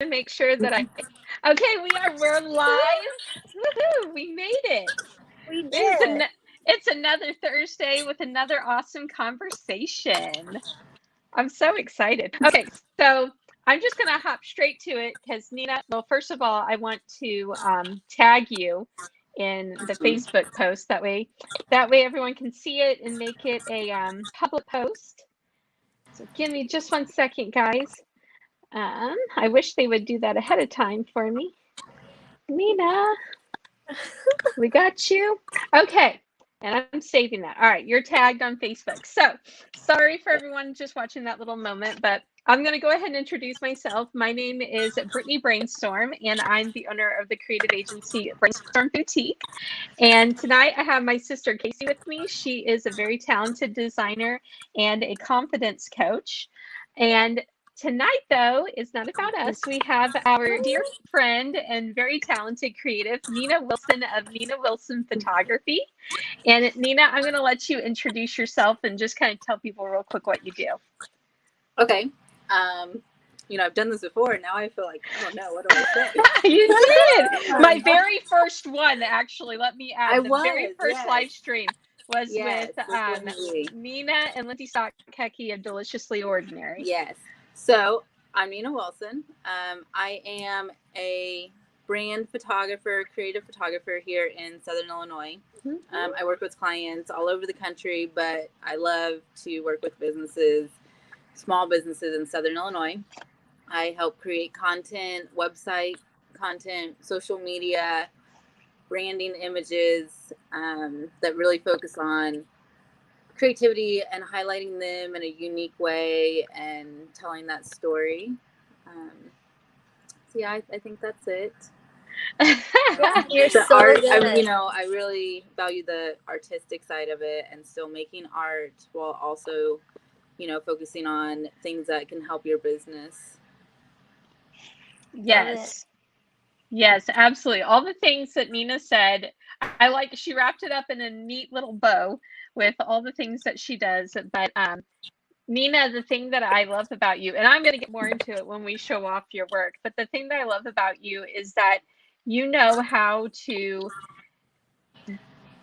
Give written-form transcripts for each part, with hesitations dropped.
to make sure that okay, we're live. Woohoo, we made it. We It's, did. it's another Thursday with another awesome conversation. I'm so excited. Okay, so I'm just going to hop straight to it because Nina, well, first of all, I want to tag you in the Facebook post. That way everyone can see it and make it a public post. So give me just 1 second, guys. I wish they would do that ahead of time for me. Nina, we got you. Okay, and I'm saving that. All right, you're tagged on Facebook. So sorry for everyone just watching that little moment, but I'm going to go ahead and introduce myself. My name is Brittany Brainstorm, and I'm the owner of the creative agency Brainstorm Boutique. And tonight I have my sister Casey with me. She is a very talented designer and a confidence coach. And tonight, though, is not about us. We have our dear friend and very talented creative, Nina Wilson of Nina Wilson Photography. And Nina, I'm going to let you introduce yourself and just kind of tell people real quick what you do. Okay. I've done this before. Now I feel like, I don't know. What do I say? You did. My very first one, actually, let me add. Very first live stream was with Nina and Lindsay Stockhecke of Deliciously Ordinary. Yes. So I'm Nina Wilson. I am a brand photographer, creative photographer here in Southern Illinois. Mm-hmm. I work with clients all over the country, but I love to work with businesses, small businesses in Southern Illinois. I help create content, website content, social media, branding images that really focus on creativity and highlighting them in a unique way and telling that story. So yeah, I think that's it. You're so art, good. I really value the artistic side of it and still making art while also, focusing on things that can help your business. Yes. Yes, absolutely. All the things that Nina said, she wrapped it up in a neat little bow with all the things that she does. But Nina, the thing that I love about you, and I'm going to get more into it when we show off your work, but the thing that I love about you is that you know how to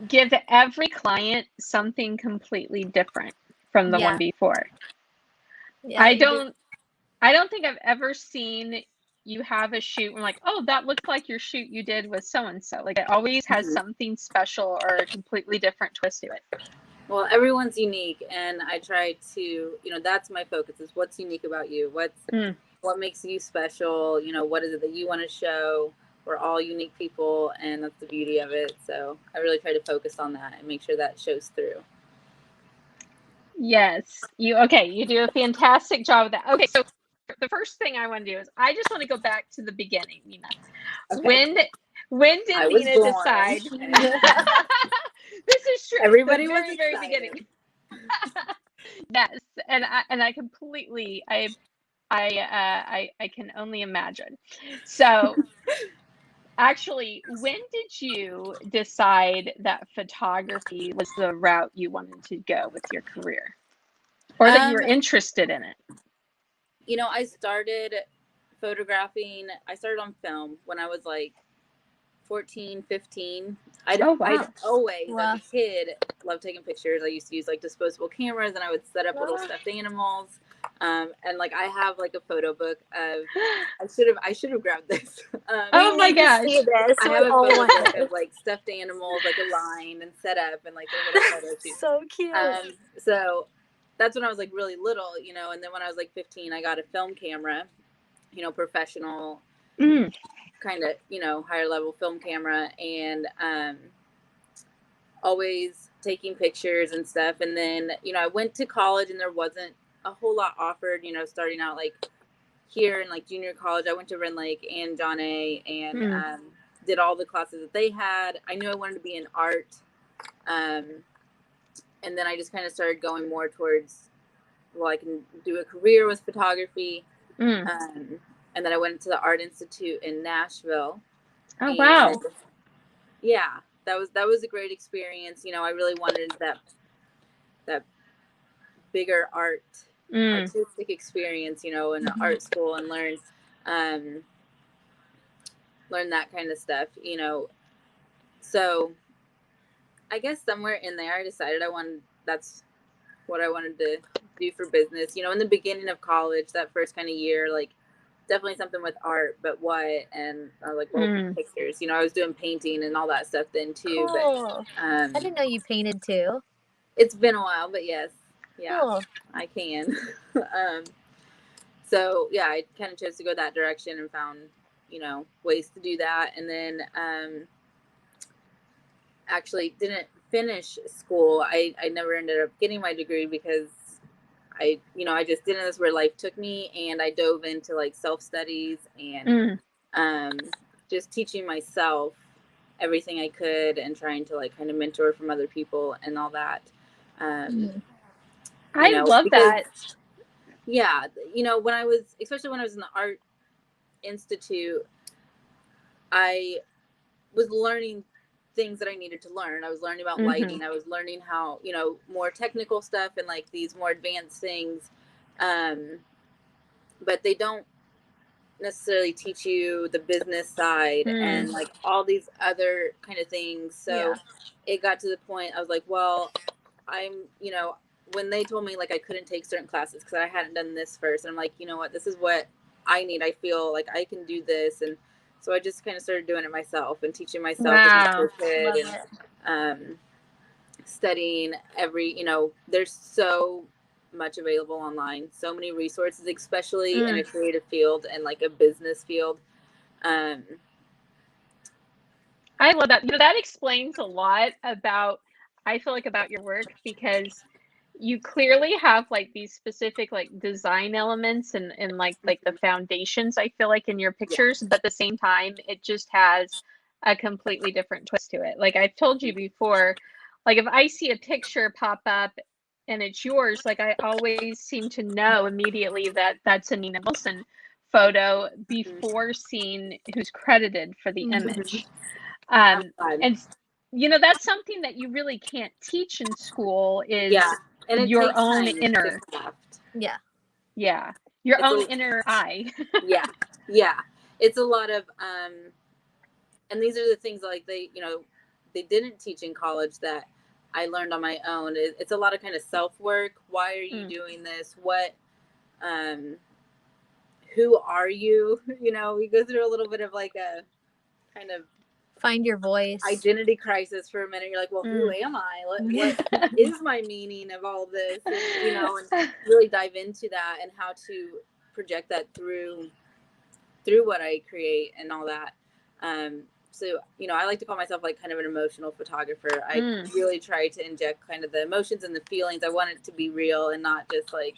give every client something completely different from the one before. Yeah, I don't think I've ever seen you have a shoot and like, oh, that looks like your shoot you did with so-and-so. Like it always has something special or a completely different twist to it. Well, everyone's unique, and I try to, that's my focus is what's unique about you. What makes you special? What is it that you want to show? We're all unique people, and that's the beauty of it. So I really try to focus on that and make sure that shows through. Yes. You do a fantastic job of that. Okay, so the first thing I want to do is I just want to go back to the beginning, Nina. Okay. When did Nina decide? This is true. Everybody the was very beginning. Yes, and I completely I can only imagine. So actually, when did you decide that photography was the route you wanted to go with your career? Or that you were interested in it? I started photographing. I started on film when I was like 14, 15. I'd always, as a kid, loved taking pictures. I used to use like disposable cameras, and I would set up little stuffed animals. And like I have like a photo book of. I should have grabbed this. Oh my gosh! I have a photo book of like stuffed animals, like aligned and set up, and like a little photo shoot. So cute. So that's when I was like really little, and then when I was like 15, I got a film camera, professional. Kind of, higher level film camera, and always taking pictures and stuff. And then, I went to college, and there wasn't a whole lot offered, starting out like here in like junior college. I went to Ren Lake and John A. and did all the classes that they had. I knew I wanted to be in art. And then I just kind of started going more towards, I can do a career with photography. And then I went to the Art Institute in Nashville. Oh, wow. Yeah, that was a great experience. I really wanted that bigger artistic experience, in art school, and learn learn that kind of stuff, so I guess somewhere in there I decided that's what I wanted to do for business. In the beginning of college, that first kind of year, like definitely something with art, but what? And I was like, well, pictures. I was doing painting and all that stuff then too. Cool. But I didn't know you painted too. it's been a while, but yes, yeah, Cool. I can. So yeah, I kind of chose to go that direction and found, ways to do that. And then actually didn't finish school. I never ended up getting my degree because I just didn't. That's where life took me, and I dove into like self-studies and just teaching myself everything I could and trying to like kind of mentor from other people and all that. I love that. Yeah, especially when I was in the art institute, I was learning things that I needed to learn. I was learning about lighting. I was learning how, more technical stuff and like these more advanced things. But they don't necessarily teach you the business side and like all these other kind of things. So it got to the point I was like, well, I'm, when they told me like I couldn't take certain classes because I hadn't done this first, and I'm like, you know what, this is what I need. I feel like I can do this. And so I just kind of started doing it myself and teaching myself as much as I could, and studying there's so much available online, so many resources, especially in a creative field and like a business field. I love that. That explains a lot about, I feel like, about your work, because you clearly have like these specific like design elements and like the foundations, I feel like, in your pictures, but at the same time it just has a completely different twist to it. Like I've told you before, like if I see a picture pop up and it's yours, like I always seem to know immediately that that's a Nina Wilson photo before seeing who's credited for the image. And that's something that you really can't teach in school, is and your own inner your own inner eye. It's a lot of and these are the things like they didn't teach in college that I learned on my own. It's a lot of kind of self-work. Why are you doing this? What who are you? We go through a little bit of like a kind of find your voice, identity crisis for a minute. You're like, well, who am I? What is my meaning of all this? And, and really dive into that and how to project that through what I create and all that. So, I like to call myself like kind of an emotional photographer. I really try to inject kind of the emotions and the feelings. I want it to be real and not just like,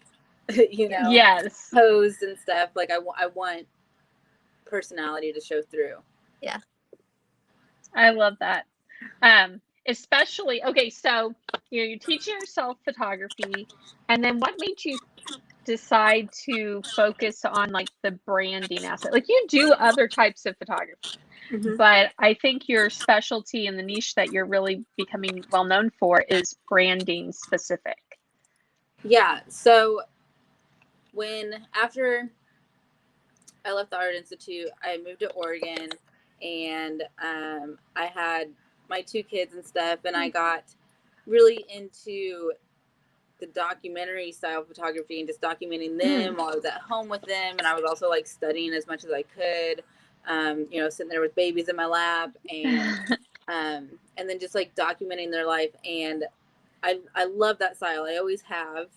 posed and stuff. Like I want personality to show through. Yeah. I love that. Especially, okay, so you're teaching yourself photography, and then what made you decide to focus on like the branding aspect? Like you do other types of photography, but I think your specialty and the niche that you're really becoming well known for is branding specific. Yeah. So after I left the Art Institute, I moved to Oregon, and I had my 2 kids and stuff, and I got really into the documentary style photography and just documenting them while I was at home with them. And I was also like studying as much as I could, sitting there with babies in my lap and then just like documenting their life. And I love that style. I always have.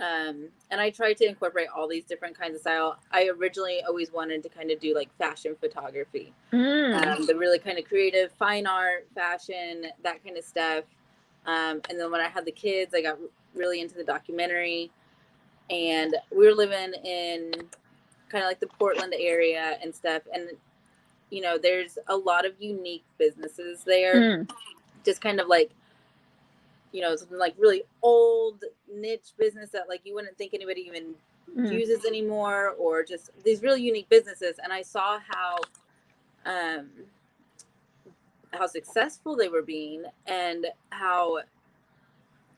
And I tried to incorporate all these different kinds of style. I originally always wanted to kind of do like fashion photography, the really kind of creative, fine art, fashion, that kind of stuff. And then when I had the kids, I got really into the documentary, and we were living in kind of like the Portland area and stuff. And, there's a lot of unique businesses there, just kind of like, something like really old niche business that like you wouldn't think anybody even uses anymore, or just these really unique businesses. And I saw how successful they were being, and how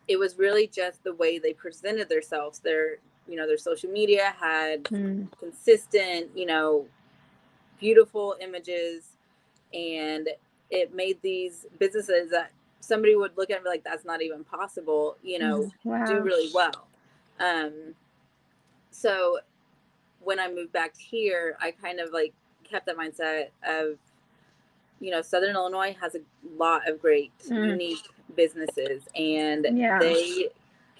it was really just the way they presented themselves, their their social media had consistent, beautiful images, and it made these businesses that somebody would look at and be like, that's not even possible, Wow. do really well. So when I moved back here, I kind of like kept that mindset of, Southern Illinois has a lot of great, unique businesses, and they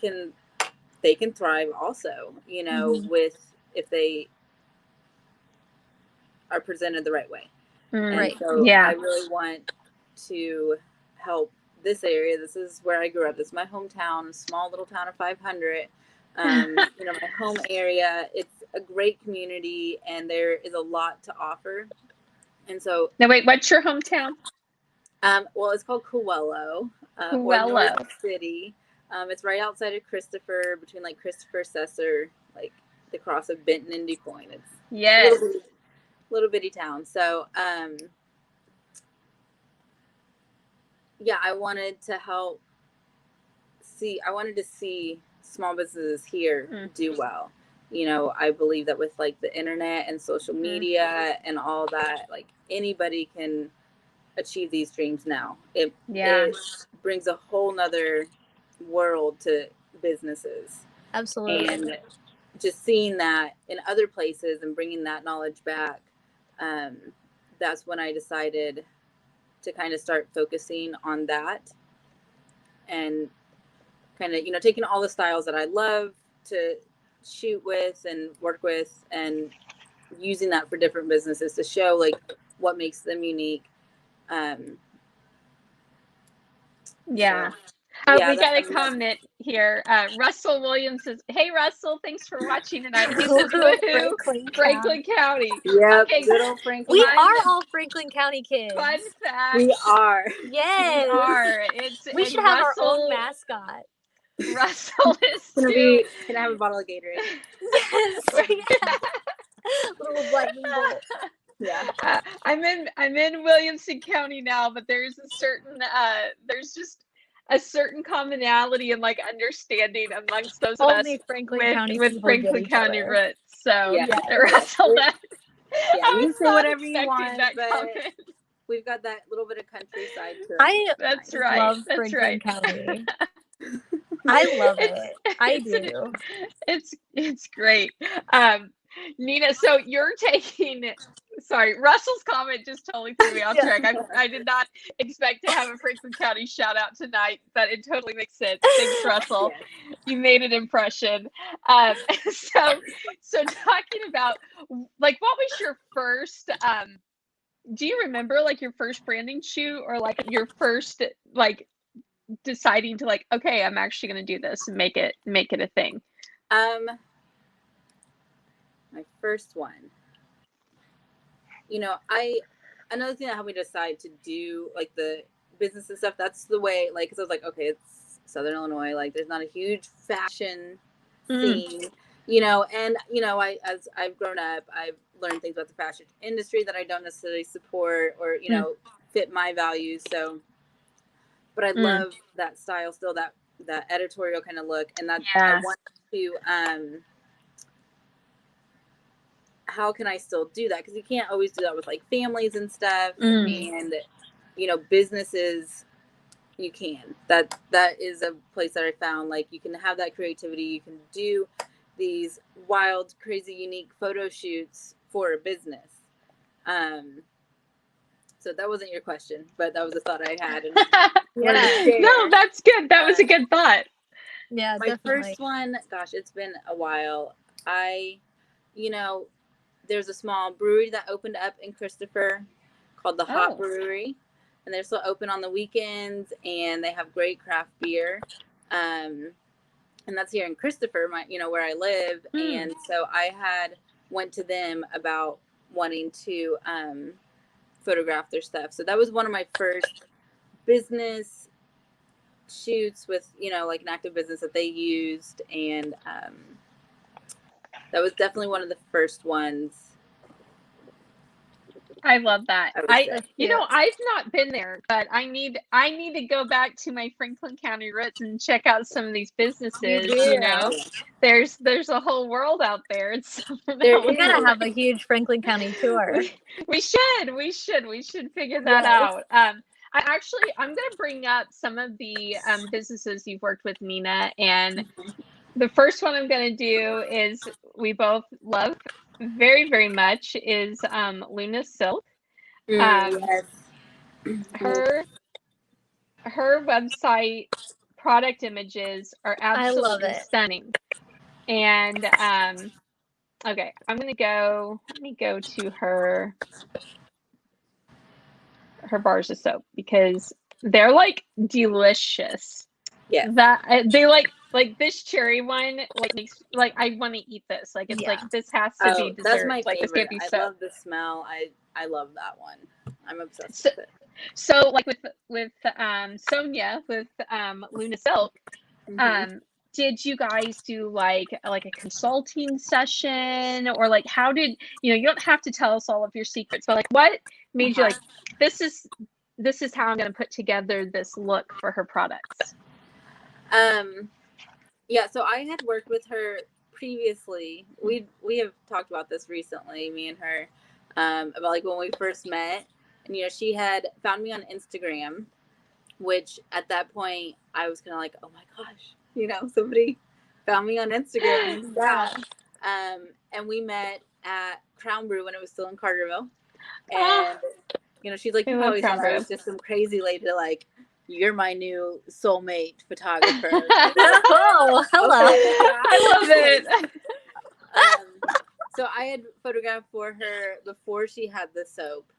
can thrive also, with, if they are presented the right way. And so I really want to help this area. This is where I grew up. This is my hometown, a small little town of 500. My home area. It's a great community, and there is a lot to offer. And so, now wait, what's your hometown? Well, it's called Coelho, or North City. It's right outside of Christopher, between like Christopher, Cesar, like the cross of Benton and DuPoint. It's little bitty town. So, I wanted to help I wanted to see small businesses here do well. I believe that with like the internet and social media and all that, like anybody can achieve these dreams now. It brings a whole nother world to businesses. Absolutely. And just seeing that in other places and bringing that knowledge back, that's when I decided to kind of start focusing on that, and kind of, taking all the styles that I love to shoot with and work with, and using that for different businesses to show like what makes them unique. We got a comment here. Russell Williams says, "Hey Russell, thanks for watching tonight." He says, "Woohoo, Franklin County." Yeah, okay. Good old Franklin. We are all Franklin County kids. Fun fact. We are. Yes. We are. We should have our own mascot. Russell is Can I have a bottle of Gatorade? Yes. Little lightning bolt. Yeah. I'm in Williamson County now, but there's a certain there's just a certain commonality and like understanding amongst those of us Franklin with Franklin County roots. So Russell, you can say whatever you want, but we've got that little bit of countryside to it. That's right. Love Franklin County. I love it. I do. It's great. Nina, so you're taking, sorry, Russell's comment just totally threw me off track. I did not expect to have a Franklin County shout out tonight, but it totally makes sense. Thanks, Russell. Yes. You made an impression. So talking about, like, what was your first, do you remember like your first branding shoot, or like your first, like, deciding to like, okay, I'm actually going to do this and make it a thing? My first one, another thing that helped me decide to do like the business and stuff, that's the way, like, cause I was like, okay, it's Southern Illinois, like there's not a huge fashion scene, and as I've grown up, I've learned things about the fashion industry that I don't necessarily support or, fit my values. So, but I love that style still, that editorial kind of look. And that's, I want to, how can I still do that? Because you can't always do that with like families and stuff, and businesses. You can. That is a place that I found, like, you can have that creativity. You can do these wild, crazy, unique photo shoots for a business. So that wasn't your question, but that was a thought I had. And no, that's good. That was a good thought. Yeah, my first one. Gosh, it's been a while. There's a small brewery that opened up in Christopher called the Hot Brewery, and they're still open on the weekends, and they have great craft beer. And that's here in Christopher, where I live. And so I went to them about wanting to photograph their stuff. So that was one of my first business shoots with, like an active business that they used. And that was definitely one of the first ones. I love that. That's You cute. know, I've not been there, but I need to go back to my Franklin County roots and check out some of these businesses. You know, there's a whole world out there. It's We gotta have a huge Franklin County tour. we should figure that out. I'm going to bring up some of the businesses you've worked with, Nina, and the first one I'm going to do is we both love very, very much is Luna Silk. Yes. Her website product images are absolutely stunning. And okay, let me go to her bars of soap because they're like delicious. Yeah. That they like this cherry one makes I want to eat this. Like it's like this has to be dessert. That's my like favorite. This can't be I love the smell. I love that one. I'm obsessed with it. So like with Sonia with Luna Silk, did you guys do like a consulting session, or like how did you don't have to tell us all of your secrets, but like what made you like this is how I'm going to put together this look for her products? Yeah, so I had worked with her previously. We have talked about this recently, me and her, about like when we first met, and she had found me on Instagram, which at that point I was kind of like, oh my gosh, somebody found me on Instagram. And we met at Crown Brew when it was still in Carterville, and she's like, you probably thought I was just some crazy lady like, you're my new soulmate photographer. Oh, hello. I love it. So I had photographed for her before she had the soap.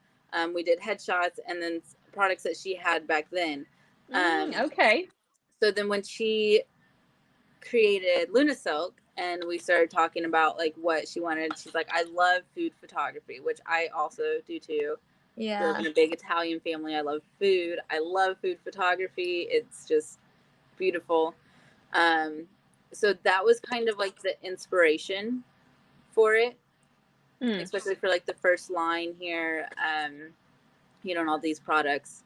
We did headshots and then products that she had back then. Okay. So then when she created Luna Silk and we started talking about like what she wanted, she's like, I love food photography, which I also do too. Yeah. Grew up in a big Italian family. I love food. I love food photography. It's just beautiful. So that was kind of like the inspiration for it, especially for like the first line here, and all these products.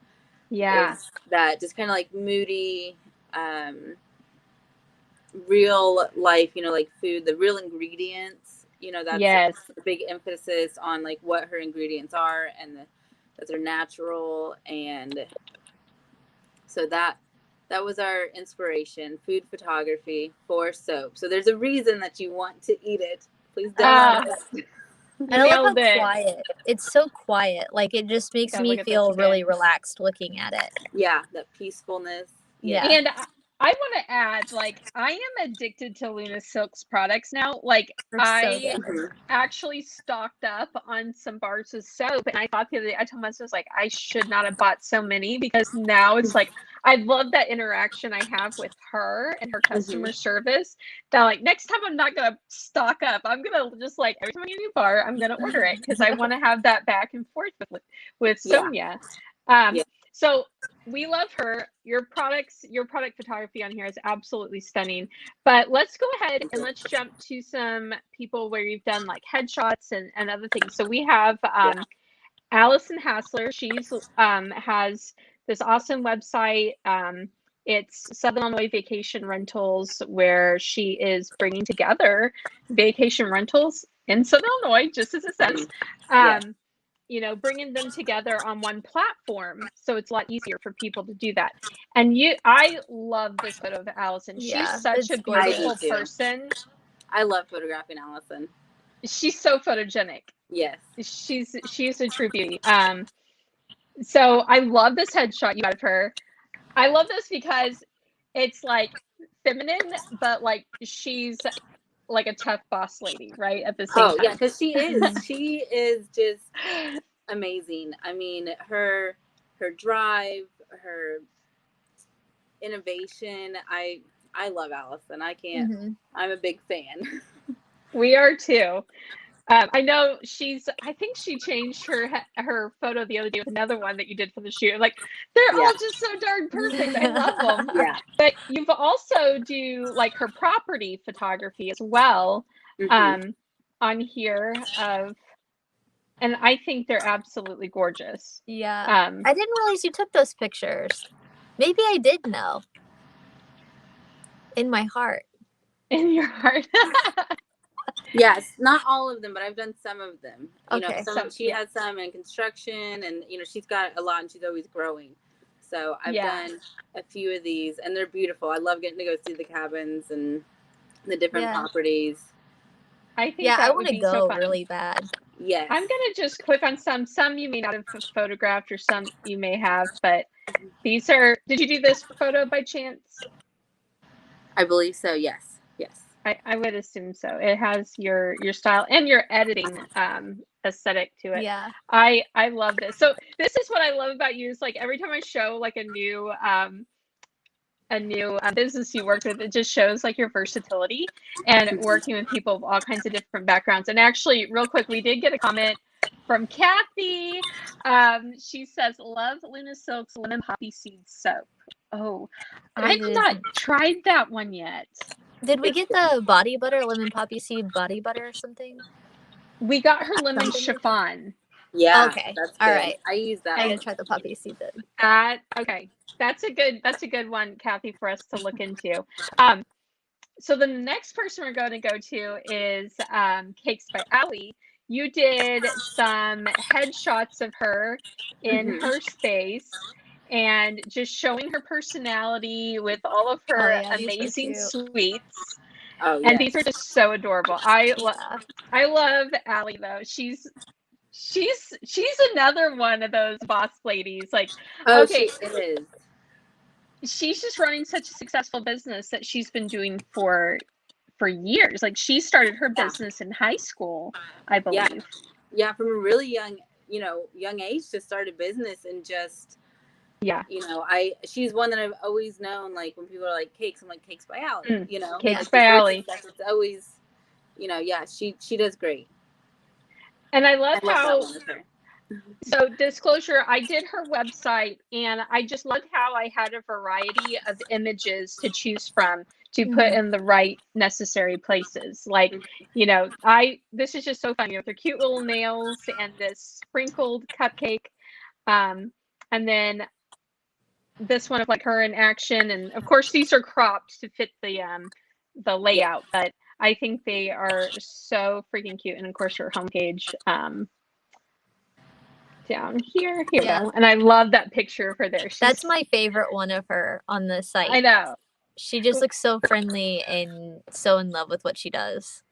Yeah. That just kind of like moody, real life, like food, the real ingredients, that's a big emphasis on like what her ingredients are and that they're natural. And so that was our inspiration, food photography for soap. So there's a reason that you want to eat it. Please don't. And I love how quiet. It's so quiet. Like it just makes me feel really relaxed looking at it. Yeah, that peacefulness. Yeah. And I want to add, like, I am addicted to Luna Silk's products now. Like, I actually stocked up on some bars of soap, and I thought the other day, I told myself, like, I should not have bought so many, because now it's like, I love that interaction I have with her and her customer service. That, like, next time I'm not going to stock up. I'm going to just, like, every time I get a new bar, I'm going to order it, because I want to have that back and forth with Sonia. So we love her. Your product photography on here is absolutely stunning. But let's go ahead and let's jump to some people where you've done like headshots and other things. So we have Allison Hassler. She's has this awesome website. It's Southern Illinois Vacation Rentals, where she is bringing together vacation rentals in Southern Illinois, just as it says. Bringing them together on one platform, so it's a lot easier for people to do that. And I love this photo of Allison. She's such a beautiful person. I love photographing Allison. She's so photogenic. Yes, she's a true beauty. So I love this headshot you got of her. I love this because it's like feminine, but like she's like a tough boss lady, right? At the same time. Yeah, because she is just amazing. I mean, her drive, her innovation. I love Allison. I can't. I'm a big fan. We are too. I know I think she changed her photo the other day with another one that you did for the shoot. Like, they're all just so darn perfect. I love them. Yeah. But you've also do like her property photography as well, on here of And I think they're absolutely gorgeous. Yeah. I didn't realize you took those pictures. Maybe I did know. In my heart. In your heart. Yes, not all of them, but I've done some of them. You Okay, know, she has some in construction, and she's got a lot, and she's always growing. So I've done a few of these, and they're beautiful. I love getting to go see the cabins and the different properties. I think I want to go really bad. Yes. I'm gonna just click on some. Some you may not have photographed, or some you may have, but these are. Did you do this photo by chance? I believe so. Yes. Yes. I would assume so. It has your style and your editing aesthetic to it. Yeah. I love this. So this is what I love about you. Is like every time I show like a new business you work with, it just shows like your versatility and working with people of all kinds of different backgrounds. And actually, real quick, we did get a comment from Kathy. She says, "Love Luna Silk's lemon poppy seed soap." Oh, I've not tried that one yet. Did we get the body butter, lemon poppy seed body butter or something? We got her lemon chiffon. Yeah. Okay. That's good. All right. I use that. I gotta try the poppy seed then. Okay. That's a good one, Kathy, for us to look into. So the next person we're going to go to is Cakes by Allie. You did some headshots of her in her space and just showing her personality with all of her amazing sweets. Oh, and these are just so adorable. I love Allie though. She's another one of those boss ladies. Like, okay, she is. She's just running such a successful business that she's been doing for years. Like she started her business in high school, I believe. Yeah, from a really young age to start a business and just she's one that I've always known. Like when people are like Cakes, I'm like Cakes by Allie. Cakes by Allie. It's always, she does great. And I love how. So disclosure, I did her website and I just loved how I had a variety of images to choose from to put in the right necessary places. Like, this is just so fun. With her cute little nails and this sprinkled cupcake. And then this one of like her in action. And of course these are cropped to fit the layout, but I think they are so freaking cute. And of course her homepage, down here we go. And I love that picture of her there. That's my favorite one of her on the site. I know. She just looks so friendly and so in love with what she does.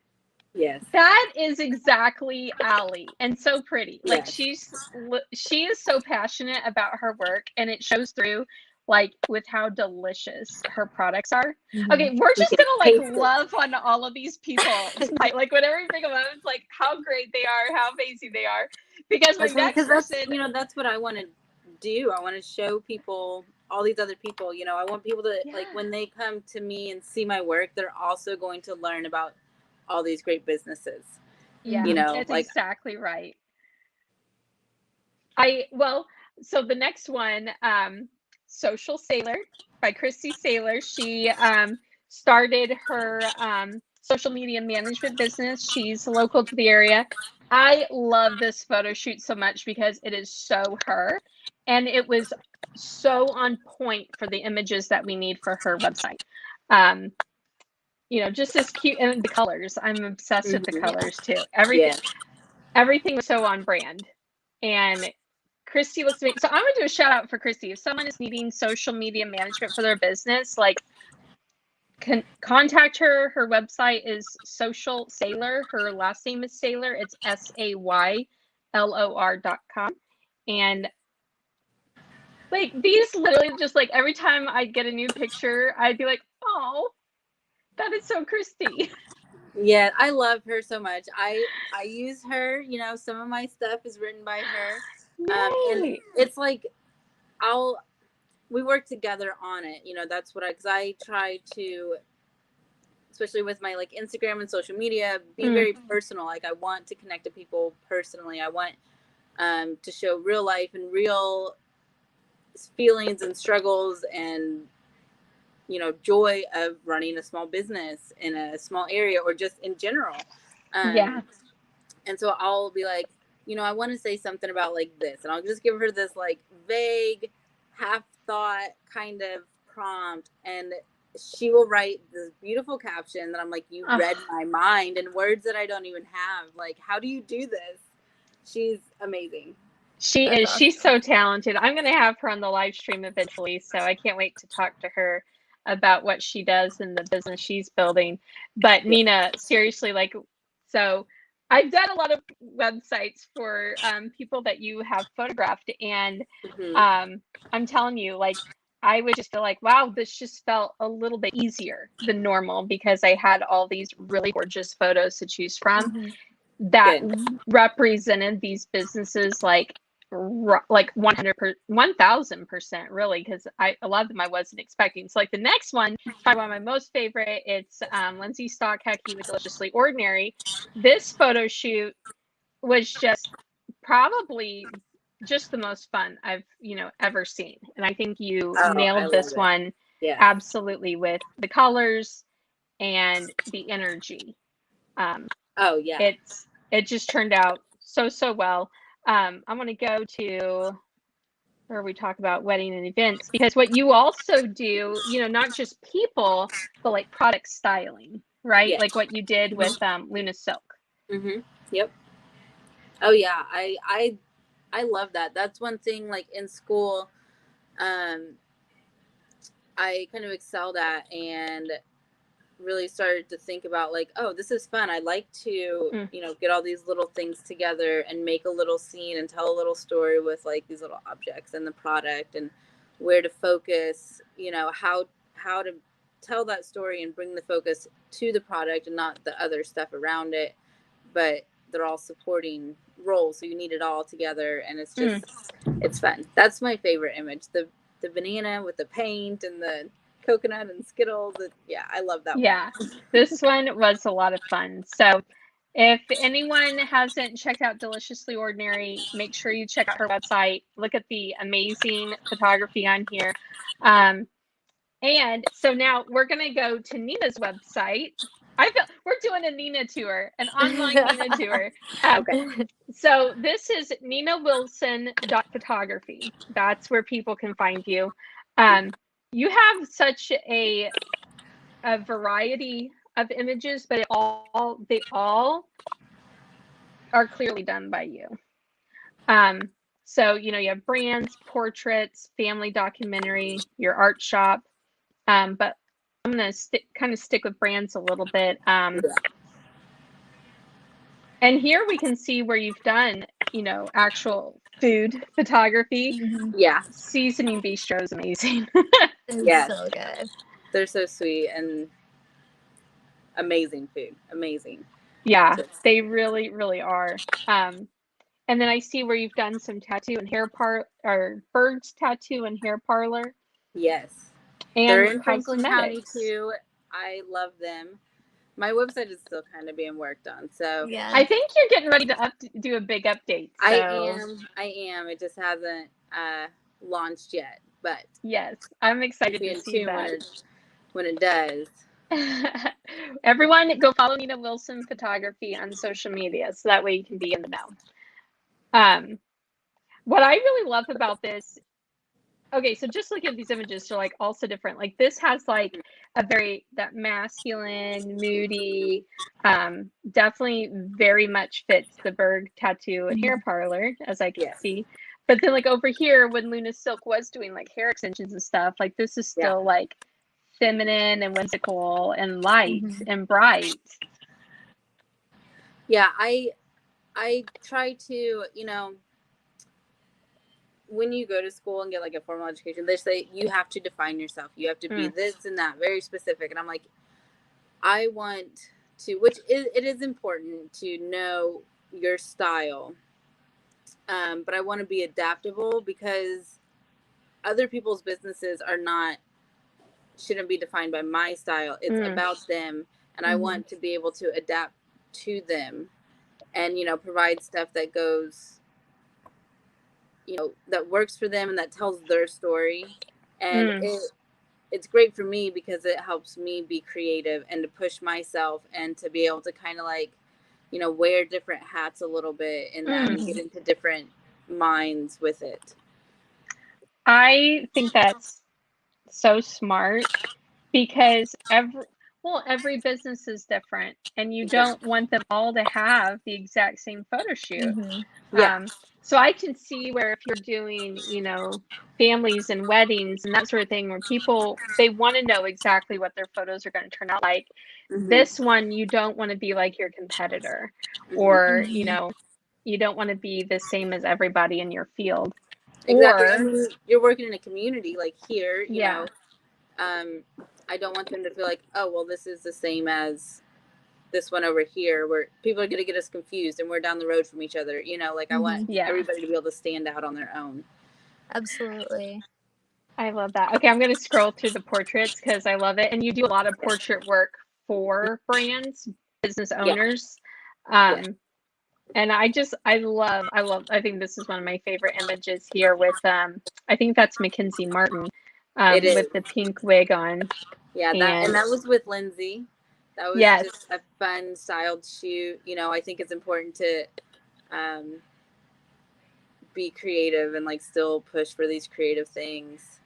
Yes. That is exactly Allie, and so pretty. Like she is so passionate about her work, and it shows through like with how delicious her products are. Okay, we're just gonna love on all of these people tonight. Like whenever we bring them up, it's like how great they are, how amazing they are. Because my next person, that's what I want to do. I want to show people all these other people. I want people to like when they come to me and see my work, they're also going to learn about all these great businesses. Yeah, that's like exactly right. So the next one, Social Sailor by Christy Sailor. She started her social media management business. She's local to the area. I love this photo shoot so much because it is so her, and it was so on point for the images that we need for her website. Just as cute, and the colors. I'm obsessed with the colors too. Everything was so on brand, and Christy looks amazing. So I'm gonna do a shout out for Christy. If someone is needing social media management for their business, like contact her. Her website is Social Sailor. Her last name is Sailor. It's SAYLOR.com. And like these literally just like every time I get a new picture, I'd be like, oh, that is so Christy. Yeah, I love her so much. I use her, some of my stuff is written by her. And it's like we work together on it. That's what because I try to, especially with my like Instagram and social media, be very personal. Like I want to connect to people personally. I want to show real life and real feelings and struggles and joy of running a small business in a small area or just in general. And so I'll be like, I want to say something about like this, and I'll just give her this like vague, half thought kind of prompt, and she will write this beautiful caption that I'm like, you read my mind in words that I don't even have. Like, how do you do this? She's amazing. She is. She's so talented. I'm going to have her on the live stream eventually, so I can't wait to talk to her about what she does in the business she's building. But Nina, seriously, like, so I've done a lot of websites for people that you have photographed, and I'm telling you, like, I would just feel like, wow, this just felt a little bit easier than normal because I had all these really gorgeous photos to choose from that represented these businesses like 1000% really, because a lot of them I wasn't expecting. So like the next one, probably one of my most favorite, it's Lindsay Stockhackie with Deliciously Ordinary. This photo shoot was just probably just the most fun I've ever seen, and I think you nailed this one absolutely with the colors and the energy. It just turned out so well. I'm going to go to where we talk about wedding and events, because what you also do, not just people, but like product styling, right? Like what you did with Luna Silk. Yep. Oh yeah, I love that. That's one thing, like in school, I kind of excelled at, and really started to think about like, oh, this is fun. I like to, get all these little things together and make a little scene and tell a little story with like these little objects and the product, and where to focus, how to tell that story and bring the focus to the product and not the other stuff around it. But they're all supporting roles, so you need it all together, and it's just it's fun. That's my favorite image. The banana with the paint and the coconut and Skittles. I love that one. This one was a lot of fun. So if anyone hasn't checked out Deliciously Ordinary, make sure you check out her website. Look at the amazing photography on here. And so now we're going to go to Nina's website. I feel we're doing a Nina tour, an online Nina tour. So this is ninawilson.photography. That's where people can find you. You have such a variety of images, but they all are clearly done by you. So you have brands, portraits, family documentary, your art shop. But I'm gonna stick with brands a little bit. And here we can see where you've done, actual food photography. Seasoning Bistro is amazing. It's so good. They're so sweet and amazing food. Amazing. Yeah, they really, really are. And then I see where you've done some tattoo and hair or Bird's Tattoo and Hair Parlor. Yes. And they're in Franklin County too. I love them. My website is still kind of being worked on, so I think you're getting ready to do a big update. So. I am. It just hasn't launched yet, but yes, I'm excited to see that when it does. Everyone, go follow Nina Wilson Photography on social media, so that way you can be in the know. What I really love about this. Okay, so just look at these images. They're like also different. Like this has like that masculine, moody, definitely very much fits the Berg Tattoo and Hair Parlor, as I can see. But then like over here, when Luna Silk was doing like hair extensions and stuff, like this is still like feminine and whimsical and light and bright. Yeah, I try to, when you go to school and get like a formal education, they say you have to define yourself. You have to be this and that, very specific. And I'm like, I want to, it is important to know your style. But I want to be adaptable, because other people's businesses shouldn't be defined by my style. It's about them. And I want to be able to adapt to them and, provide stuff that goes, that works for them and that tells their story. And it's great for me because it helps me be creative and to push myself and to be able to kind of like you know, wear different hats a little bit in that and get into different minds with it. I think that's so smart because every business is different, and you don't want them all to have the exact same photo shoot. So I can see where if you're doing, you know, families and weddings and that sort of thing, where people, they want to know exactly what their photos are going to turn out like. This one, you don't want to be like your competitor, or, you know, you don't want to be the same as everybody in your field. Exactly. Or, I mean, you're working in a community like here, you know. I don't want them to feel like, oh, well, this is the same as this one over here, where people are going to get us confused and we're down the road from each other. You know, like I want everybody to be able to stand out on their own. Absolutely. I love that. Okay, I'm going to scroll through the portraits because I love it. And you do a lot of portrait work for brands, business owners. And I think this is one of my favorite images here with, I think that's Mackenzie Martin with the pink wig on. Yeah, and that was with Lindsay. That was just a fun styled shoot. You know, I think it's important to be creative and like still push for these creative things.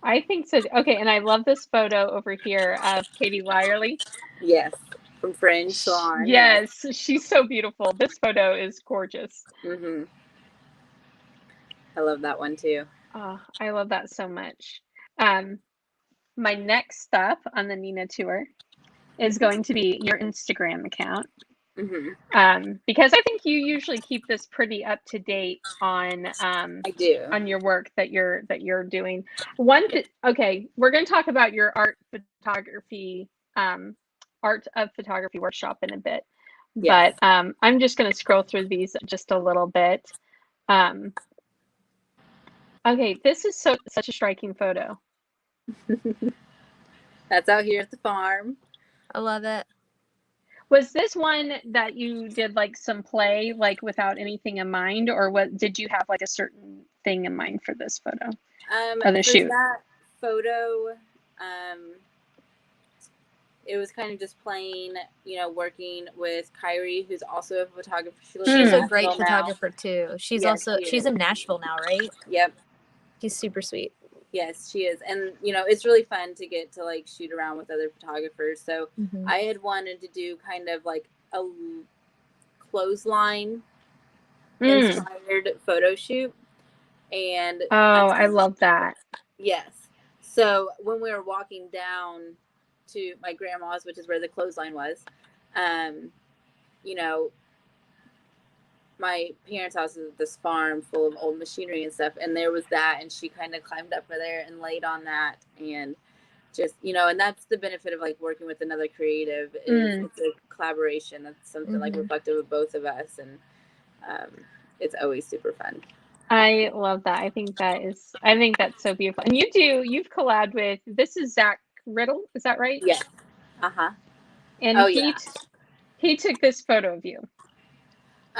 I think so. Okay, and I love this photo over here of Katie Lyerly. Yes, from Fringe Salon. Yes, she's so beautiful. This photo is gorgeous. I love that one too. Oh, I love that so much. My next stop on the Nina tour is going to be your Instagram account. Because I think you usually keep this pretty up to date on I do on your work that you're doing. Okay, we're going to talk about your art of photography workshop in a bit. But I'm just going to scroll through these just a little bit. Okay, this is such a striking photo. That's out here at the farm. I love it. Was this one that you did like some play, like without anything in mind, or what? Did you have like a certain thing in mind for this photo? For that photo, it was kind of just plain, you know, working with Kyrie, who's also a photographer. She's a great photographer too. She's she's in Nashville now, right? Yep. She's super sweet. Yes, she is. And, you know, it's really fun to get to like shoot around with other photographers. So I had wanted to do kind of like a clothesline inspired photo shoot. And I love that. Yes. So when we were walking down to my grandma's, which is where the clothesline was, you know, my parents' house is this farm full of old machinery and stuff, and there was that, and she kind of climbed up there and laid on that, and just, you know, and that's the benefit of like working with another creative is it's a collaboration. That's something like reflective of both of us, and it's always super fun. I love that. I think that's so beautiful. And you've collabed with, this is Zach Riddle, is that right? Yeah. And he took this photo of you.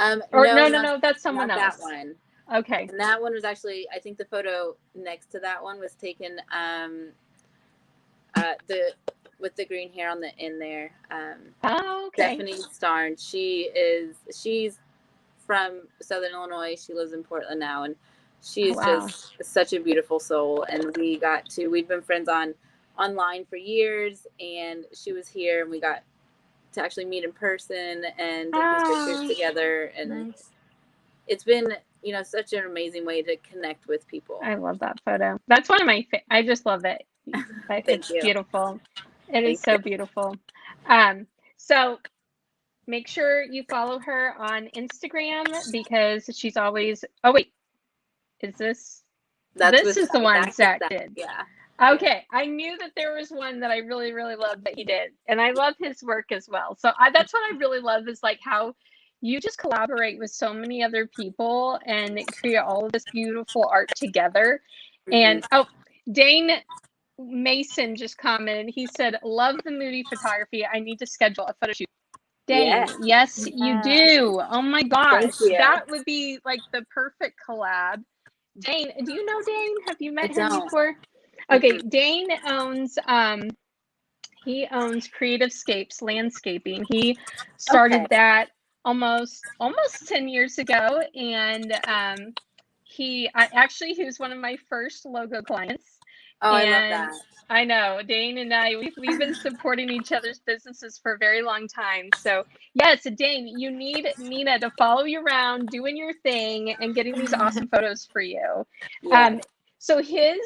No, that's someone else. That one. Okay. And that one was actually, I think the photo next to that one was taken with the green hair on the end there. Stephanie Starn. She's from Southern Illinois. She lives in Portland now, and she's just such a beautiful soul. And we've been friends online for years, and she was here, and we got to actually meet in person and take these pictures together, and it's been, you know, such an amazing way to connect with people. I love that photo. That's one of my I just love it. It's beautiful. It is so beautiful. So make sure you follow her on Instagram because she's always is this the one Zach did? Yeah. Okay, I knew that there was one that I really, really loved that he did, and I love his work as well. So that's what I really love is like how you just collaborate with so many other people and create all of this beautiful art together. And Dane Mason just commented. He said, "Love the moody photography. I need to schedule a photo shoot." Dane, yes, you do. Oh my gosh, that would be like the perfect collab. Dane, do you know Dane? Have you met him before? Okay, Dane owns He owns Creativescapes Landscaping. He started that almost 10 years ago, and he was one of my first logo clients. Oh, I love that. I know, Dane and I, we've been supporting each other's businesses for a very long time. So yes, Dane, you need Nina to follow you around, doing your thing and getting these awesome photos for you. Yes. So his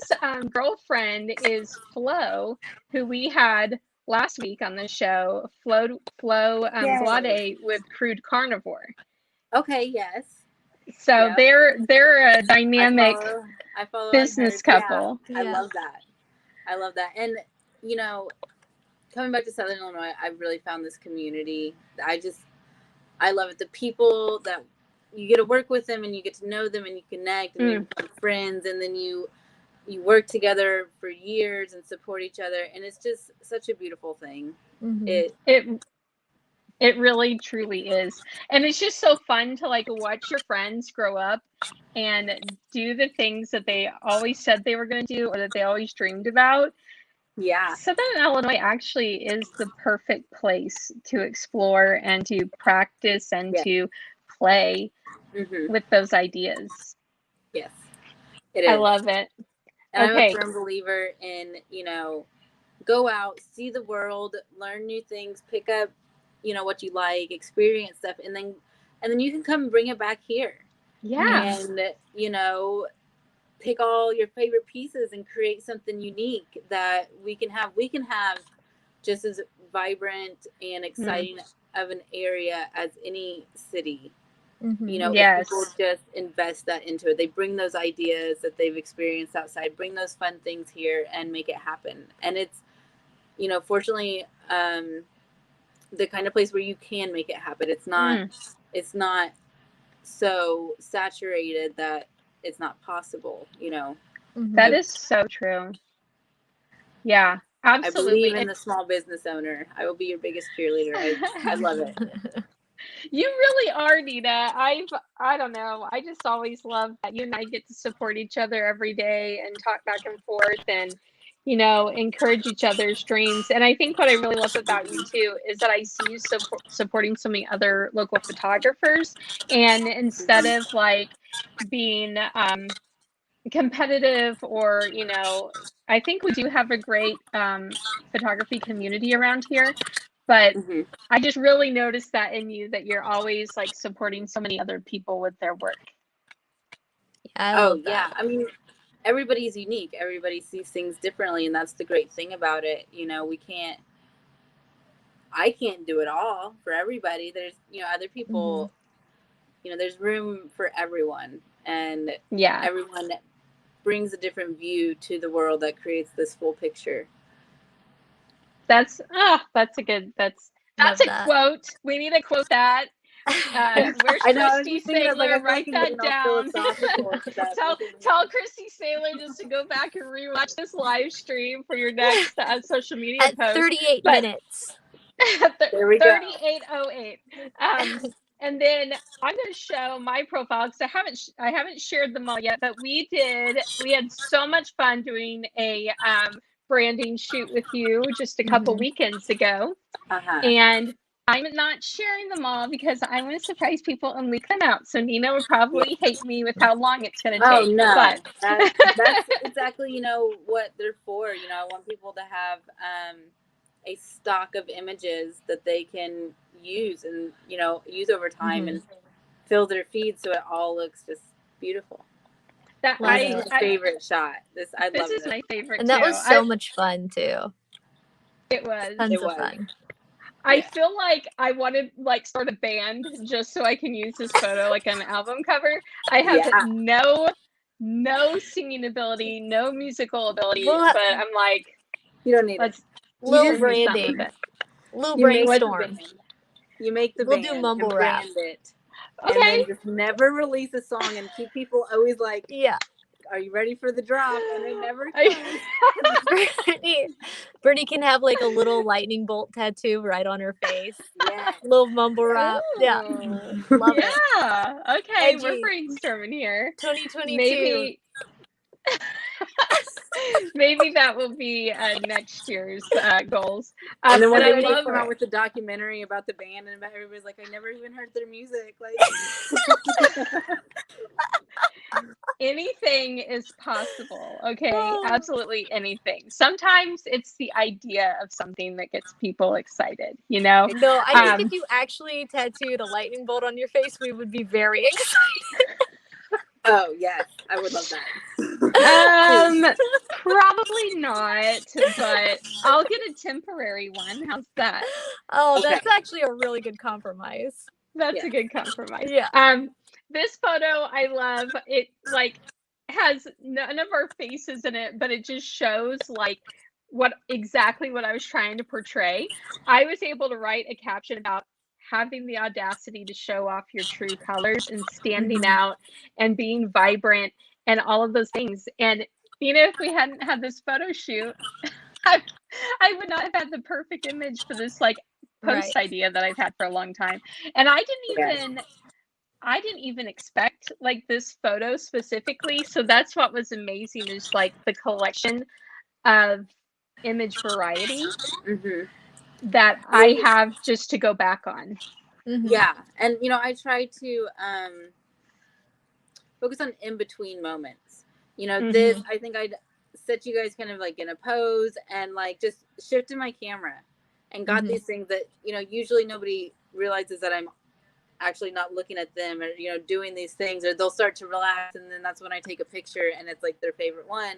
girlfriend is Flo, who we had last week on the show, Flo Glade with Crude Carnivore. Okay, yes. So they're a dynamic I follow business couple. Yeah. I love that. I love that. And, you know, coming back to Southern Illinois, I've really found this community. I love it. The people that you get to work with them and you get to know them and you connect and you become friends, and then you work together for years and support each other. And it's just such a beautiful thing. Mm-hmm. It really truly is. And it's just so fun to like watch your friends grow up and do the things that they always said they were going to do or that they always dreamed about. Yeah. Southern Illinois actually is the perfect place to explore and to practice and to play with those ideas. Yes, it is. I love it. And I'm a firm believer in, you know, go out, see the world, learn new things, pick up, you know, what you like, experience stuff, and then you can come and bring it back here. Yeah. And, you know, pick all your favorite pieces and create something unique that we can have just as vibrant and exciting of an area as any city. You know, if people just invest that into it, they bring those ideas that they've experienced outside, bring those fun things here and make it happen. And it's, you know, fortunately, the kind of place where you can make it happen. It's not so saturated that it's not possible, you know. That is so true. Yeah, absolutely. I believe in the small business owner. I will be your biggest cheerleader. I love it. You really are, Nina. I don't know. I just always love that you and I get to support each other every day and talk back and forth and, you know, encourage each other's dreams. And I think what I really love about you too is that I see you supporting so many other local photographers. And instead of like being competitive or, you know, I think we do have a great photography community around here. But I just really noticed that in you, that you're always like supporting so many other people with their work. Yeah. I mean, everybody's unique. Everybody sees things differently. And that's the great thing about it. You know, I can't do it all for everybody. There's, you know, other people, you know, there's room for everyone. And everyone brings a different view to the world that creates this full picture. That's a quote. We need to quote that. Where's Christy Saylor? Write that down. Tell Christy Saylor just to go back and rewatch this live stream for your next social media at post. 38 minutes. There we go. 38:08. And then I'm going to show my profile because I haven't shared them all yet, but we had so much fun doing a branding shoot with you just a couple weekends ago. And I'm not sharing them all because I want to surprise people and leak them out. So Nina would probably hate me with how long it's going to take. Oh, no. But that's exactly, you know, what they're for. You know, I want people to have a stock of images that they can use and, you know, use over time and fill their feed so it all looks just beautiful. That's my favorite shot. This is my favorite and that too. was so much fun too. It was. Tons of fun. I feel like I want to like start a band just so I can use this photo like an album cover. I have no singing ability, no musical ability, but I'm like, you don't need it. Little branding, little brainstorm. You make the band. We'll do mumble rap. It. Okay. And then just never release a song and keep people always like, are you ready for the drop? And it never comes. Brittany can have like a little lightning bolt tattoo right on her face. Little mumble rap. Yeah. Love it. Okay. We're brainstorming here. 2022. Maybe. Maybe that will be next year's goals. And then when I they love come out with the documentary about the band, and everybody's like, I never even heard their music. Like, anything is possible. Okay, Oh. absolutely anything. Sometimes it's the idea of something that gets people excited. You know. No, I think if you actually tattooed a lightning bolt on your face, we would be very excited. oh yes, I would love that. Probably not, but I'll get a temporary one. How's that? Oh, Okay. that's actually a really good compromise. That's Yeah. a good compromise. Yeah. This photo I love. It like has none of our faces in it, but it just shows like exactly what I was trying to portray. I was able to write a caption about having the audacity to show off your true colors and standing out and being vibrant and all of those things. And if we hadn't had this photo shoot, I would not have had the perfect image for this like post idea that I've had for a long time. And I didn't even expect like this photo specifically. So that's what was amazing, is like the collection of image variety that I have just to go back on. Yeah. And I try to focus on in-between moments. This, I think I'd set you guys kind of like in a pose and like just shifted my camera and got these things that, usually nobody realizes that I'm actually not looking at them, or, doing these things, or they'll start to relax. And then that's when I take a picture and it's like their favorite one,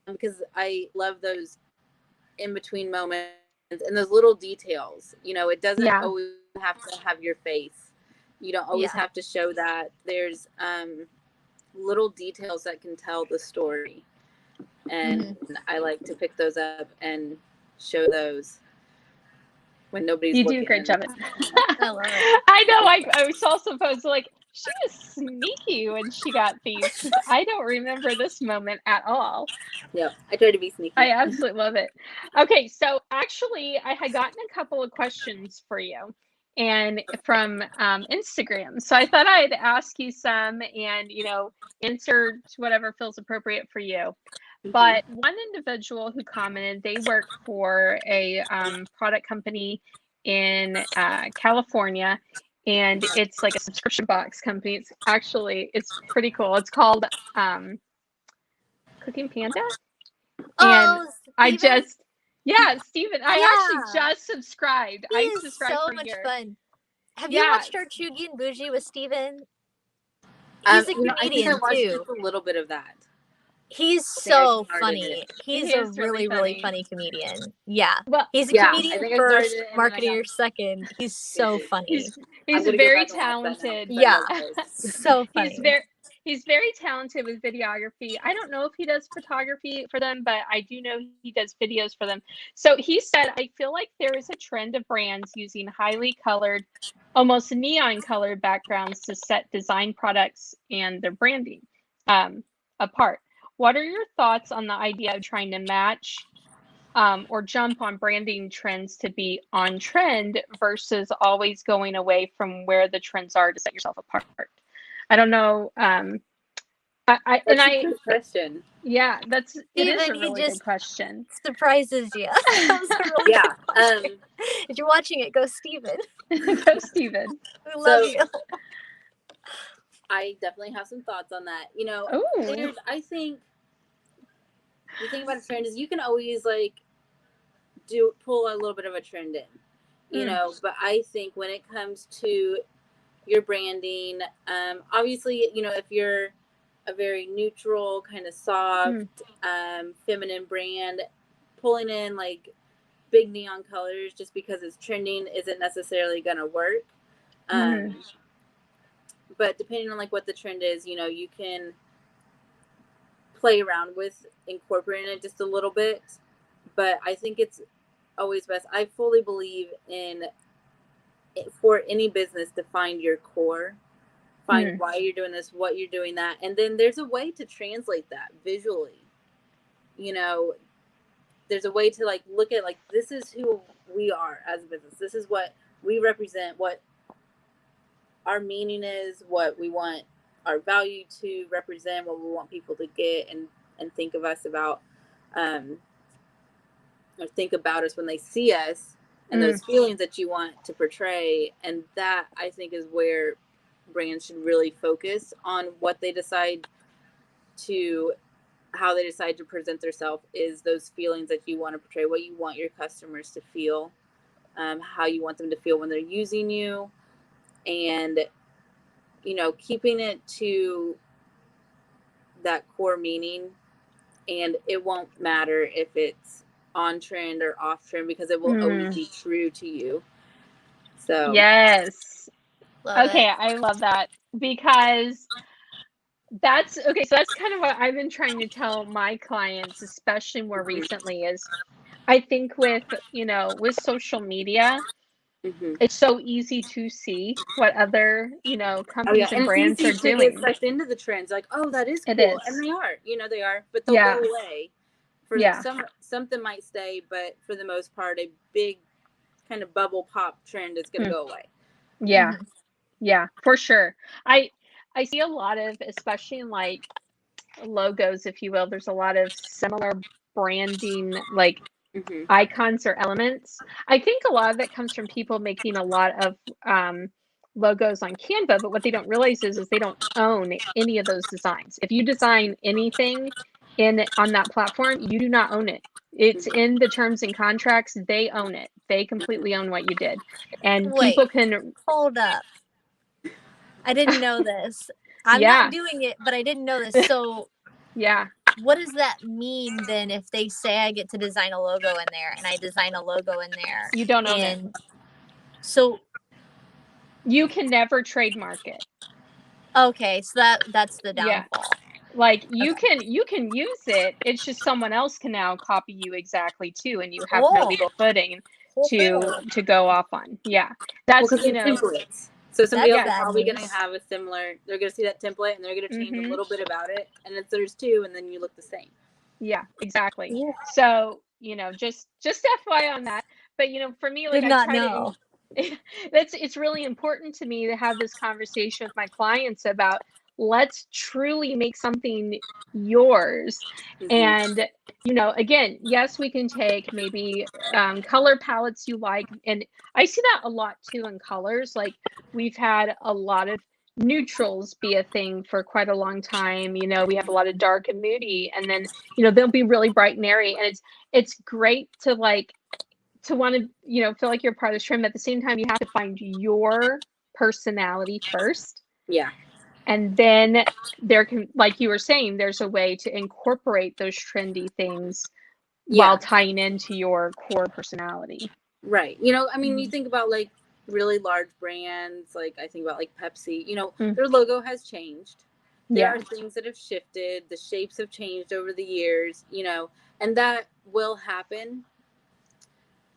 because I love those in-between moments and those little details. It doesn't always have to have your face. You don't always have to show that. There's little details that can tell the story. And I like to pick those up and show those when nobody's looking. You do a great job. I love it. I know. I saw some posts like, she was sneaky when she got these, because I don't remember this moment at all. Yeah, I try to be sneaky. I absolutely love it. Okay, so actually, I had gotten a couple of questions for you, and from Instagram. So I thought I'd ask you some, and answer to whatever feels appropriate for you. But one individual who commented, they work for a product company in California, and it's like a subscription box company. It's pretty cool. It's called Cooking Panda. And Steven? Steven. I actually just subscribed. I subscribed so for much years. fun. Have you watched our Chugi and Bougie with Steven? He's a comedian I think I watched too. just a little bit of that. He's so funny. He's a really funny comedian. Yeah. Well, he's a comedian first, marketer second. He's so funny. He's very talented. Yeah. So funny. He's very talented with videography. I don't know if he does photography for them, but I do know he does videos for them. So he said, I feel like there is a trend of brands using highly colored, almost neon colored backgrounds to set design products and their branding apart. What are your thoughts on the idea of trying to match or jump on branding trends to be on trend versus always going away from where the trends are to set yourself apart? I don't know. That's a good question. Yeah, it is a really good question. Surprises you. That was a really good question. If you're watching it, go Steven. Go Steven. We love you. I definitely have some thoughts on that. I think the thing about a trend is you can always like pull a little bit of a trend in, but I think when it comes to your branding, obviously, if you're a very neutral, kind of soft, feminine brand, pulling in like big neon colors just because it's trending isn't necessarily going to work. But depending on like what the trend is, you can play around with incorporating it just a little bit. But I think it's always best. I fully believe in, for any business, to find your core, find why you're doing this, what you're doing that, and then there's a way to translate that visually. There's a way to like look at like, this is who we are as a business, this is what we represent, what our meaning is, what we want our value to represent, what we want people to get, and and think of us about, or think about us when they see us, and those feelings that you want to portray. And that, I think, is where brands should really focus on what they decide to, how they decide to present themselves, is those feelings that you want to portray, what you want your customers to feel, how you want them to feel when they're using you, and, you know, keeping it to that core meaning. And it won't matter if it's on trend or off trend, because it will always be true to you. So yes. Love Okay, it. I love that, because that's okay. So that's kind of what I've been trying to tell my clients, especially more recently, is I think with, you know, with social media, it's so easy to see what other, you know, companies and and it's brands easy are to get doing. sucked into the trends, like, oh, that is It cool. is. And they are, you know, they are, but they'll Yeah. go away. For Yeah. something might stay, but for the most part, a big kind of bubble pop trend is going to go away. Yeah. Yeah, for sure. I see a lot of, especially in like logos, if you will, there's a lot of similar branding, like icons or elements. I think a lot of it comes from people making a lot of logos on Canva, but what they don't realize is they don't own any of those designs. If you design anything on that platform, you do not own it. It's in the terms and contracts. They own it. They completely own what you did. And people can hold up. I didn't know this. I'm not doing it, but I didn't know this. So yeah. What does that mean then if they say I get to design a logo in there and I design a logo in there? You don't own it. So you can never trademark it. Okay, so that's the downfall. Yeah. Like you can use it. It's just someone else can now copy you exactly too, and you have no legal footing to go off on. Yeah, that's templates. So somebody else is bad probably going news. to have a similar. They're going to see that template and they're going to change a little bit about it, and it's there's two, and then you look the same. Yeah, exactly. Yeah. So just FYI on that. But for me, like Did not know. It's really important to me to have this conversation with my clients about, let's truly make something yours. And again, yes, we can take maybe color palettes you like, and I see that a lot too in colors. Like we've had a lot of neutrals be a thing for quite a long time. We have a lot of dark and moody, and then they'll be really bright and airy, and it's great to want to feel like you're part of this trend. At the same time, you have to find your personality first. Yeah. And then there can, like you were saying, there's a way to incorporate those trendy things while tying into your core personality. Right. I mean, you think about like really large brands, like I think about like Pepsi, their logo has changed. There are things that have shifted. The shapes have changed over the years, and that will happen.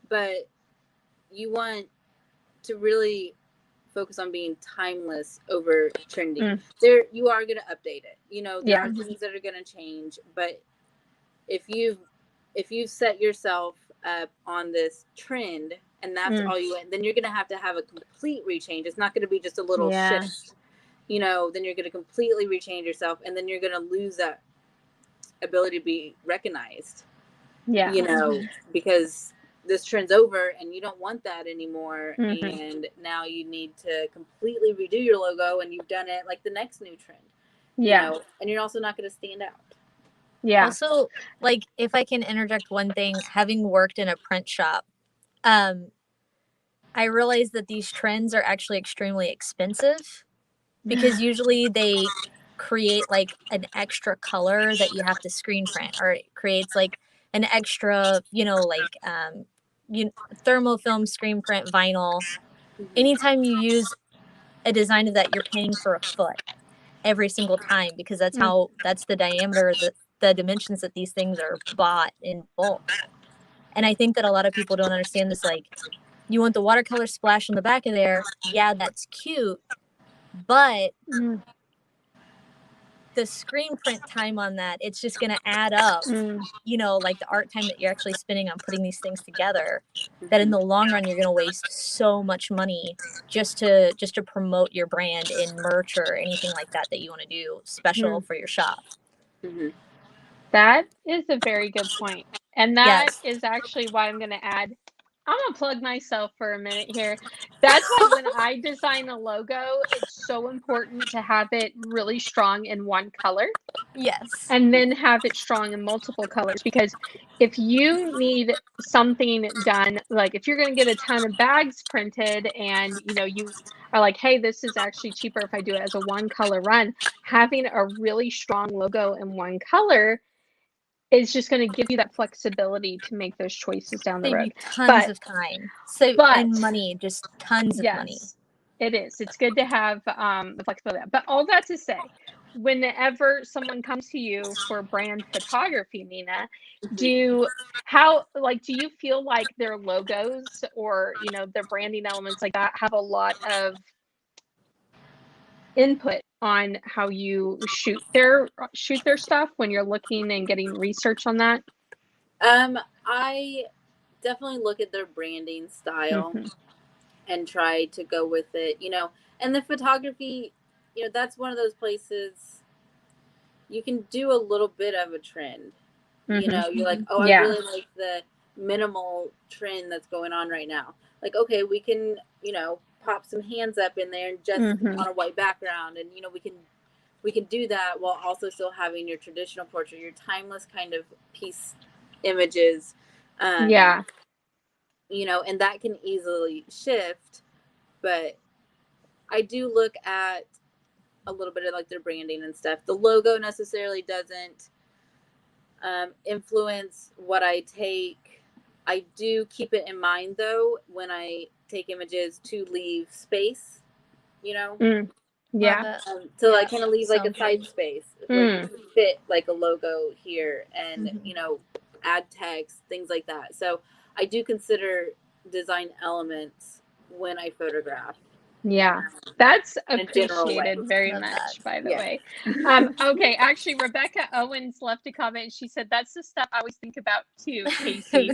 But you want to really focus on being timeless over trending. There, you are going to update it. There are things that are going to change. But if you set yourself up on this trend and that's all you want, then you're going to have a complete rechange. It's not going to be just a little shift. Then you're going to completely rechange yourself, and then you're going to lose that ability to be recognized. Because this trend's over and you don't want that anymore. And now you need to completely redo your logo, and you've done it like the next new trend. And you're also not going to stand out. Yeah. Also, like, if I can interject one thing, having worked in a print shop, I realized that these trends are actually extremely expensive, because usually they create like an extra color that you have to screen print, or it creates like an extra, thermofilm screen print vinyl. Anytime you use a design of that, you're paying for a foot every single time, because that's the diameter, the dimensions that these things are bought in bulk. And I think that a lot of people don't understand this. Like, you want the watercolor splash on the back of there. Yeah, that's cute. But the screen print time on that, it's just going to add up, like the art time that you're actually spending on putting these things together, that in the long run, you're going to waste so much money just to promote your brand in merch or anything like that you want to do special for your shop. That is a very good point. And that Yes. is actually why I'm going to add, I'm going to plug myself for a minute here. That's why when I design a logo, it's so important to have it really strong in one color Yes. and then have it strong in multiple colors. Because if you need something done, like if you're going to get a ton of bags printed and, you know, you are like, hey, this is actually cheaper if I do it as a one color run, having a really strong logo in one color is just going to give you that flexibility to make those choices down the Save you road. tons of time. So and money, just tons of money. Yes, it is. It's good to have the flexibility. But all that to say, whenever someone comes to you for brand photography, Nina, do you feel like their logos or, you know, their branding elements like that have a lot of input on how you shoot their stuff when you're looking and getting research on that? I definitely look at their branding style Mm-hmm. and try to go with it, you know. And the photography, you know, that's one of those places you can do a little bit of a trend. Mm-hmm. You know, you're like, oh, I really like the minimal trend that's going on right now. Like, okay, we can, you know, pop some hands up in there and just on a white background, and you know, we can do that while also still having your traditional portrait, your timeless kind of piece images. You know, and that can easily shift, but I do look at a little bit of like their branding and stuff. The logo necessarily doesn't influence what I take. I do keep it in mind though when I take images to leave space, you know. To like kind of leave like a side space where you can fit like a logo here and you know, add text, things like that. So I do consider design elements when I photograph. Yeah, that's in a general way. appreciated very Love much, that. by the way. Okay, actually, Rebecca Owens left a comment. And she said, that's the stuff I always think about too, Casey.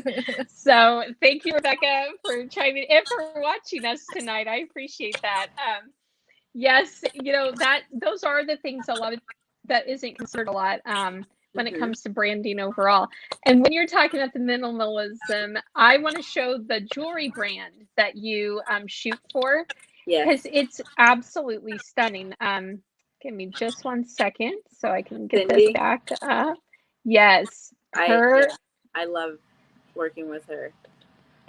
So thank you, Rebecca, for chiming in, for watching us tonight. I appreciate that. Yes, you know, those are the things a lot of that isn't considered a lot when it comes to branding overall. And when you're talking about the minimalism, I want to show the jewelry brand that you shoot for. Because it's absolutely stunning. Give me just 1 second so I can get Cindy? this back up. Yes, I love working with her,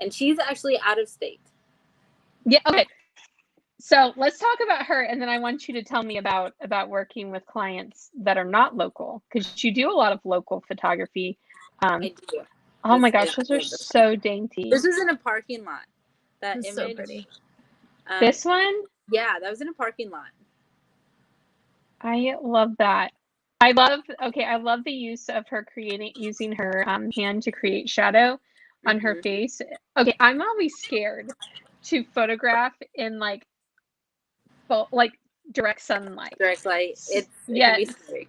and she's actually out of state. Yeah. Okay. So let's talk about her, and then I want you to tell me about working with clients that are not local, because you do a lot of local photography. I do. Oh my gosh, those are so dainty. This was in a parking lot. That image. So pretty. This one? Yeah, that was in a parking lot. I love that. I love the use of her using her hand to create shadow on her face. Okay, I'm always scared to photograph in like direct sunlight. Direct light. It can be scary.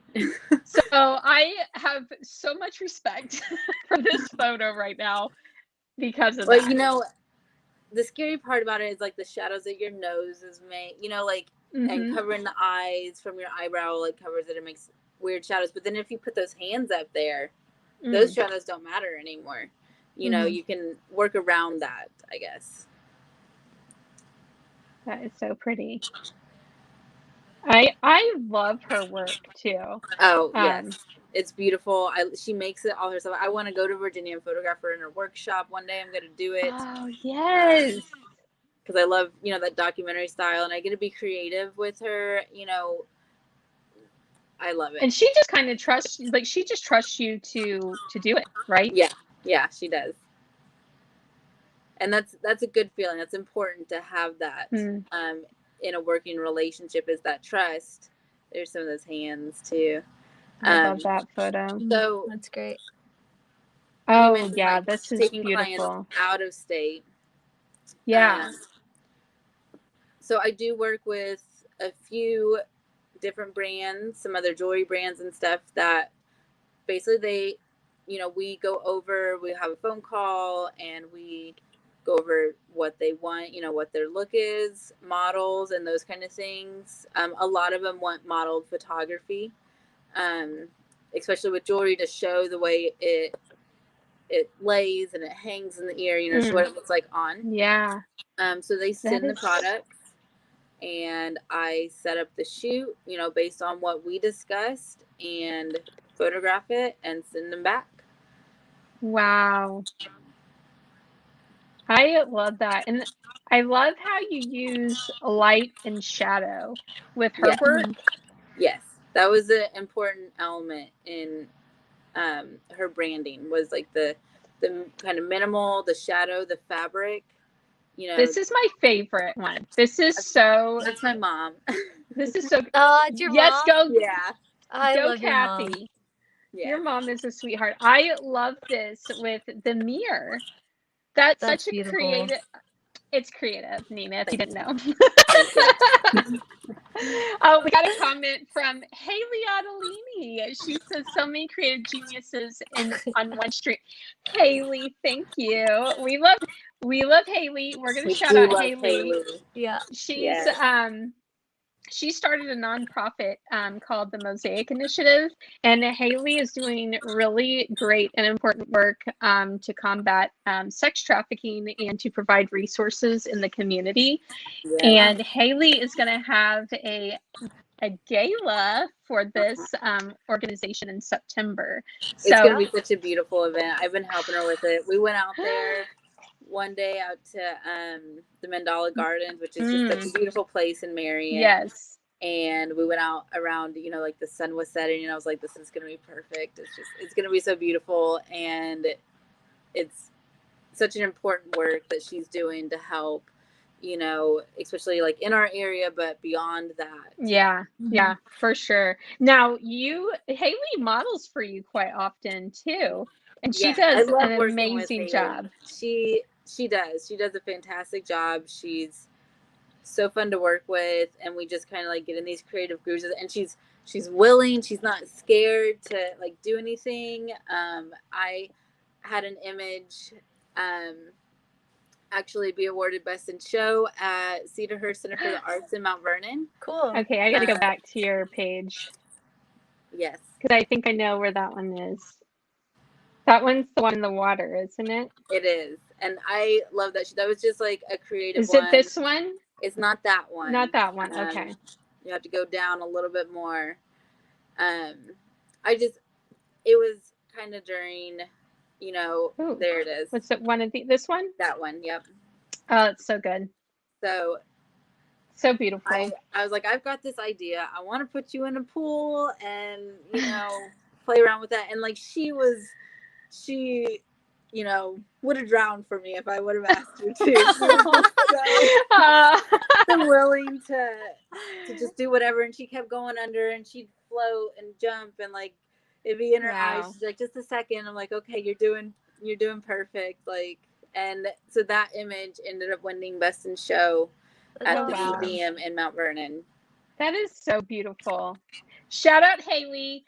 So I have so much respect for this photo right now because of that. Well, you know, the scary part about it is like the shadows that your nose is made, you know, like and covering the eyes from your eyebrow, like covers it and makes weird shadows. But then if you put those hands up there, those shadows don't matter anymore. You know, you can work around that, I guess. That is so pretty. I love her work too. Oh, yes. It's beautiful. She makes it all herself. I want to go to Virginia and photograph her in her workshop one day. I'm going to do it. Oh, yes. Because I love, you know, that documentary style, and I get to be creative with her. You know, I love it. And she just kind of trusts, like, she just trusts you to do it, right? Yeah, she does. And that's a good feeling. That's important to have that in a working relationship, is that trust. There's some of those hands too. I love that photo. So that's great. Oh yeah, this is taking beautiful. Clients out of state. Yeah. So I do work with a few different brands, some other jewelry brands and stuff that basically they, you know, we go over, we have a phone call and we go over what they want, you know, what their look is, models and those kind of things. A lot of them want modeled photography. especially with jewelry, to show the way it lays and it hangs in the ear, you know, show what it looks like on. Yeah. So they send the products, and I set up the shoot, you know, based on what we discussed, and photograph it and send them back. Wow. I love that. And I love how you use light and shadow with her work. Yes. That was an important element in her branding, was like the kind of minimal, the shadow, the fabric. You know, this is my favorite one. This is so. That's my mom. This is so. It's your yes, mom? go. Yeah. I go, love your Kathy. mom. Yeah. Your mom is a sweetheart. I love this with the mirror. That's such a beautiful. creative. It's creative, Nina, if you didn't know. We got a comment from Haley Ottolini. She says, so many creative geniuses on one street. Haley, thank you. We love Haley. We're going to shout out Haley. Yeah. She started a nonprofit called the Mosaic Initiative, and Haley is doing really great and important work to combat sex trafficking and to provide resources in the community. Yeah. And Haley is going to have a gala for this organization in September. It's going to be such a beautiful event. I've been helping her with it. We went out there one day out to the Mandala Gardens, which is just such a beautiful place in Marion. Yes. And we went out around, you know, like the sun was setting, and I was like, this is going to be perfect. It's going to be so beautiful. And it's such an important work that she's doing to help, you know, especially like in our area, but beyond that. Yeah. Yeah, for sure. Now Haley models for you quite often too. And she does an amazing job. She does. She does a fantastic job. She's so fun to work with, and we just kind of like get in these creative grooves, and she's willing. She's not scared to like do anything. I had an image actually be awarded Best in Show at Cedarhurst Center for the Arts in Mount Vernon. Cool. Okay, I got to go back to your page. Yes. Because I think I know where that one is. That one's the one in the water, isn't it? It is. And I love that. That was just like a creative one. Is it this one? It's not that one. Not that one. Okay. You have to go down a little bit more. It was kind of during, you know, there it is. What's it? This one? That one. Yep. Oh, it's so good. So beautiful. I was like, I've got this idea. I want to put you in a pool and, you know, play around with that. And like, she, you know, would have drowned for me if I would have asked her to. I'm willing to just do whatever. And she kept going under, and she'd float and jump, and like it'd be in her eyes. She's like, just a second. I'm like, okay, you're doing perfect. Like, and so that image ended up winning Best in Show at the museum in Mount Vernon. That is so beautiful. Shout out Haley.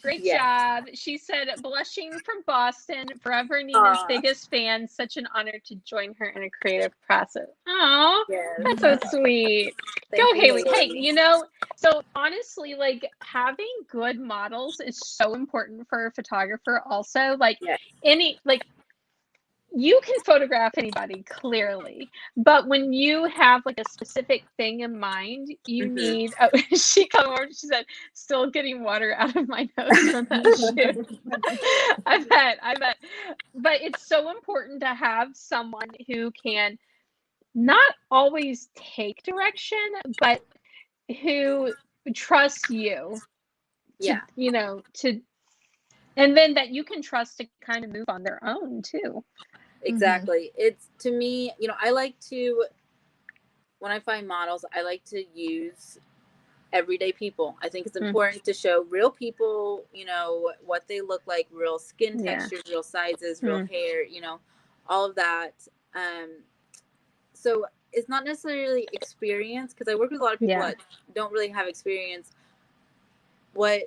Great job. She said, blushing from Boston, forever Nina's biggest fan. Such an honor to join her in a creative process. Oh, that's so sweet. Go, Haley. Hey, you know, so honestly, like having good models is so important for a photographer also. Like you can photograph anybody clearly, but when you have like a specific thing in mind, you need. Oh, she come over. She said, "Still getting water out of my nose from that shoot." I bet. But it's so important to have someone who can not always take direction, but who trusts you. You know, and then that you can trust to kind of move on their own too. Exactly. It's, to me, you know, I like to, when I find models, I like to use everyday people. I think it's important to show real people, you know, what they look like, real skin textures, real sizes, real hair, you know, all of that. So it's not necessarily experience, because I work with a lot of people that don't really have experience. What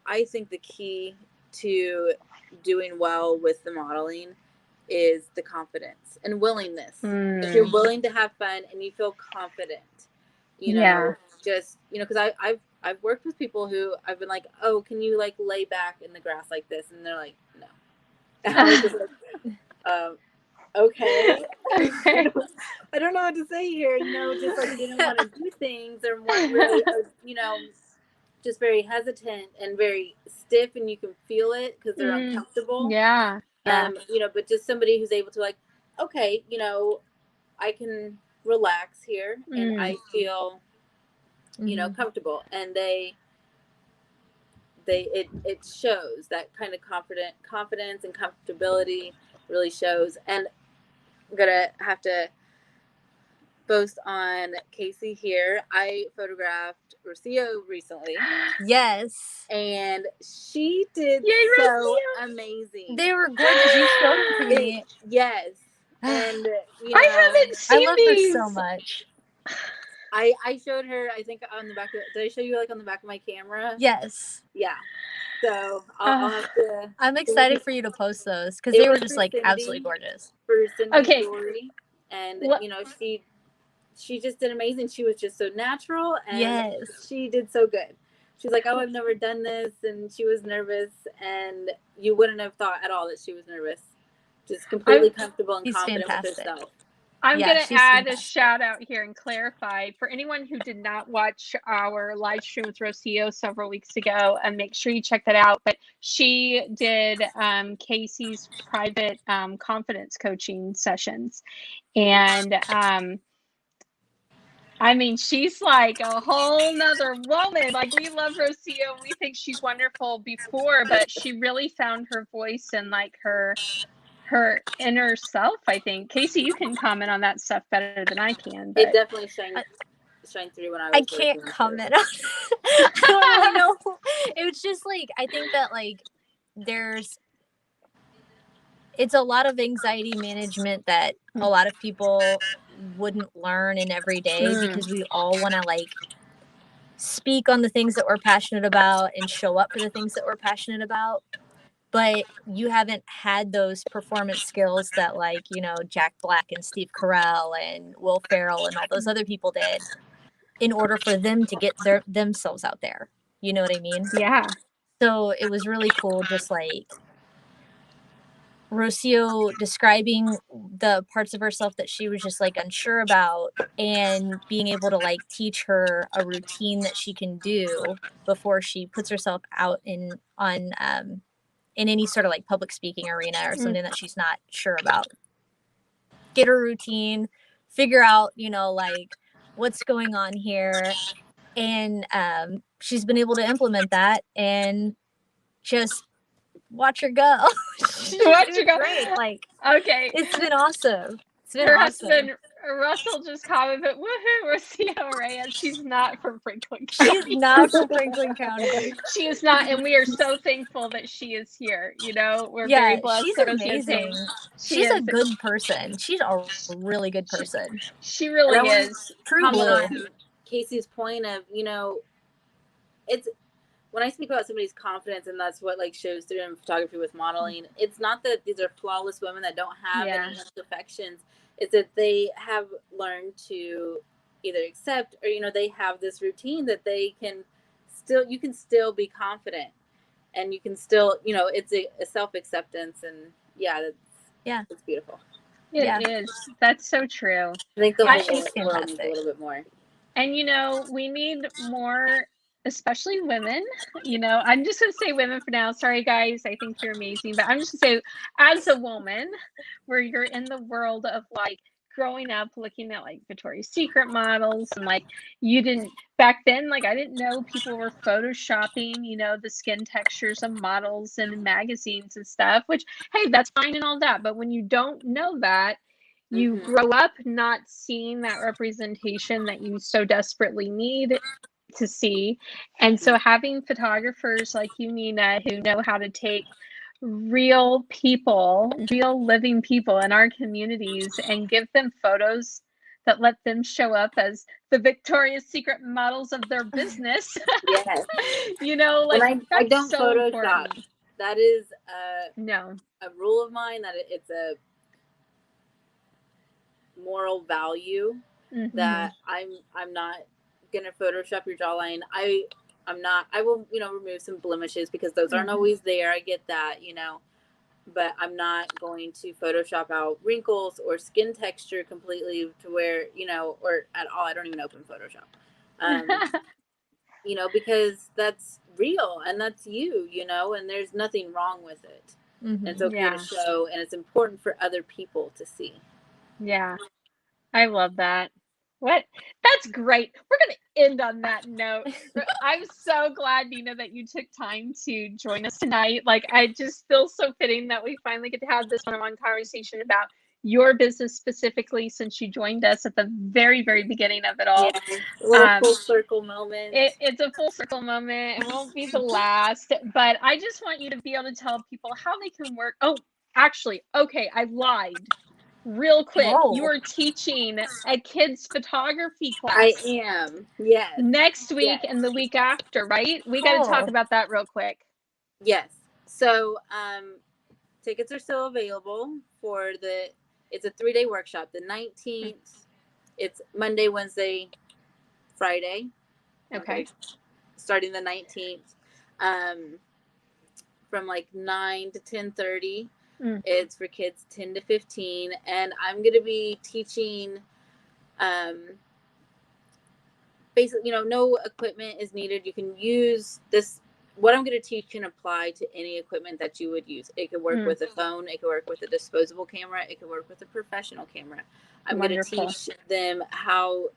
I think the key to doing well with the modeling is the confidence and willingness. If you're willing to have fun and you feel confident, you know, just, you know, because I've worked with people who I've been like, oh, can you like lay back in the grass like this? And they're like, no. And I was just like, okay. Okay. I don't know what to say here. Just like didn't want to do things or weren't really, just very hesitant and very stiff, and you can feel it because they're uncomfortable. Yeah. Yeah. But just somebody who's able to like, okay, I can relax here and I feel, comfortable. And it shows that kind of confidence and comfortability really shows. And I'm gonna have to boast on Casey here. I photographed Rocio recently. Yes. And she did amazing. They were gorgeous. You showed them to me. Yes. And I haven't seen I love these. her so much. I showed her, I think on the back of, did I show you like on the back of my camera? Yes. Yeah. So I'll have to. I'm excited for you to post those because they were just like Cindy, absolutely gorgeous. For Cindy Okay. Story. And she just did amazing. She was just so natural and she did so good. She's like, oh, I've never done this. And she was nervous, and you wouldn't have thought at all that she was nervous. Just completely comfortable and confident with herself. I'm going to add a shout out here and clarify for anyone who did not watch our live stream with Rocio several weeks ago, and make sure you check that out. But she did Casey's private confidence coaching sessions. And I mean, she's like a whole nother woman. Like, we love Rocio. We think she's wonderful before, but she really found her voice and like her inner self, I think. Casey, you can comment on that stuff better than I can. But it definitely shined through when I can't comment on it. I don't really know. It was just like, I think that like it's a lot of anxiety management that a lot of people wouldn't learn in every day because we all want to like speak on the things that we're passionate about and show up for the things that we're passionate about. But you haven't had those performance skills that like, Jack Black and Steve Carell and Will Ferrell and all those other people did in order for them to get themselves out there. You know what I mean? Yeah. So it was really cool, just like Rocio describing the parts of herself that she was just like unsure about, and being able to like teach her a routine that she can do before she puts herself out in any sort of like public speaking arena or something that she's not sure about. Get her routine, figure out, like what's going on here. And she's been able to implement that, and just watch her go. Watch her go. Great. Like, okay. It's been awesome. Her husband, Russell, just commented, woohoo, Rocio Reyes. She's not from Franklin County. She's not from Franklin County. She is not, and we are so thankful that she is here. We're very blessed. She's amazing. She's a good person. She's a really good person. She really is. True blue. Casey's point of, it's when I speak about somebody's confidence, and that's what like shows through in photography with modeling, it's not that these are flawless women that don't have any imperfections. It's that they have learned to either accept or, they have this routine that they can you can still be confident, and you can still, it's a self-acceptance, and it's beautiful. It is. That's so true. I think the whole world needs a little bit more. And, we need more, especially women. I'm just going to say women for now. Sorry, guys. I think you're amazing. But I'm just going to say, as a woman, where you're in the world of, like, growing up looking at, like, Victoria's Secret models, and, like, back then, like, I didn't know people were photoshopping, the skin textures of models and in magazines and stuff, which, hey, that's fine and all that. But when you don't know that, you grow up not seeing that representation that you so desperately need to see. And so having photographers like you, Nina, who know how to take real people, real living people in our communities, and give them photos that let them show up as the Victoria's Secret models of their business. Yes. Like, I don't so Photoshop. important. That is a rule of mine, that it's a moral value that I'm not gonna Photoshop your jawline. I will, remove some blemishes because those aren't always there. I get that, but I'm not going to Photoshop out wrinkles or skin texture completely to where, or at all. I don't even open Photoshop, because that's real and that's you, and there's nothing wrong with it. And it's okay to show, and it's important for other people to see. Yeah. I love that. What? That's great. We're going to end on that note. I'm so glad, Nina, that you took time to join us tonight. Like, I just feel so fitting that we finally get to have this one-on-one conversation about your business specifically, since you joined us at the very, very beginning of it all. Yeah, a little full circle moment. It's a full circle moment. It won't be the last, but I just want you to be able to tell people how they can work. Oh, actually, okay, I lied. Real quick, you are teaching a kids photography class. I am. Yes. Next week and the week after, right? We got to talk about that real quick. Yes. So, tickets are still available for it's a 3-day workshop. The 19th, it's Monday, Wednesday, Friday. Okay. Starting the 19th, from like 9 to 10:30. It's for kids 10 to 15, and I'm going to be teaching, basically, no equipment is needed. You can use this. What I'm going to teach can apply to any equipment that you would use. It could work with a phone. It could work with a disposable camera. It could work with a professional camera. I'm going to teach them how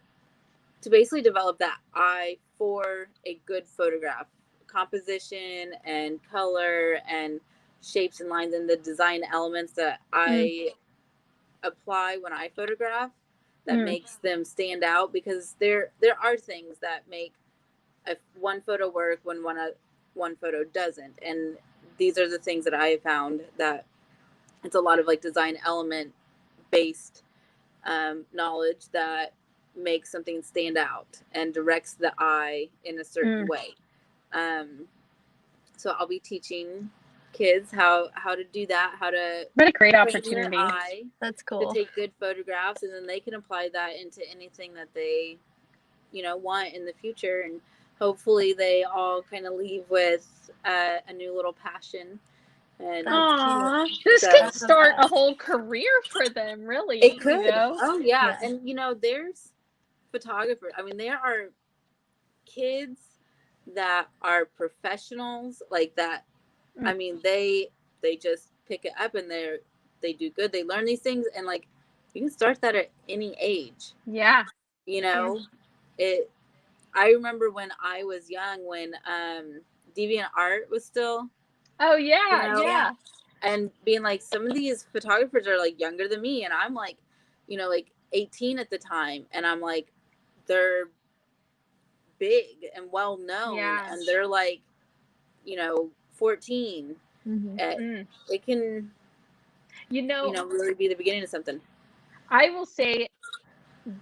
to basically develop that eye for a good photograph, composition and color and shapes and lines and the design elements that I apply when I photograph that makes them stand out, because there are things that make one photo work when one photo doesn't. And these are the things that I have found, that it's a lot of like design element based knowledge that makes something stand out and directs the eye in a certain way. So I'll be teaching kids how to do that, how to what a great opportunity. That's cool. To take good photographs, and then they can apply that into anything that they want in the future, and hopefully they all kind of leave with a new little passion. And this could start a whole career for them, really. It could. Oh yeah. And there's photographers. I mean, there are kids that are professionals like that. I mean, they just pick it up and they do good. They learn these things, and like you can start that at any age. Yeah. I remember when I was young, when DeviantArt was still. Oh yeah. And being like, some of these photographers are like younger than me, and I'm like, like 18 at the time, and I'm like, they're big and well known, and they're like, 14. It can, really be the beginning of something. I will say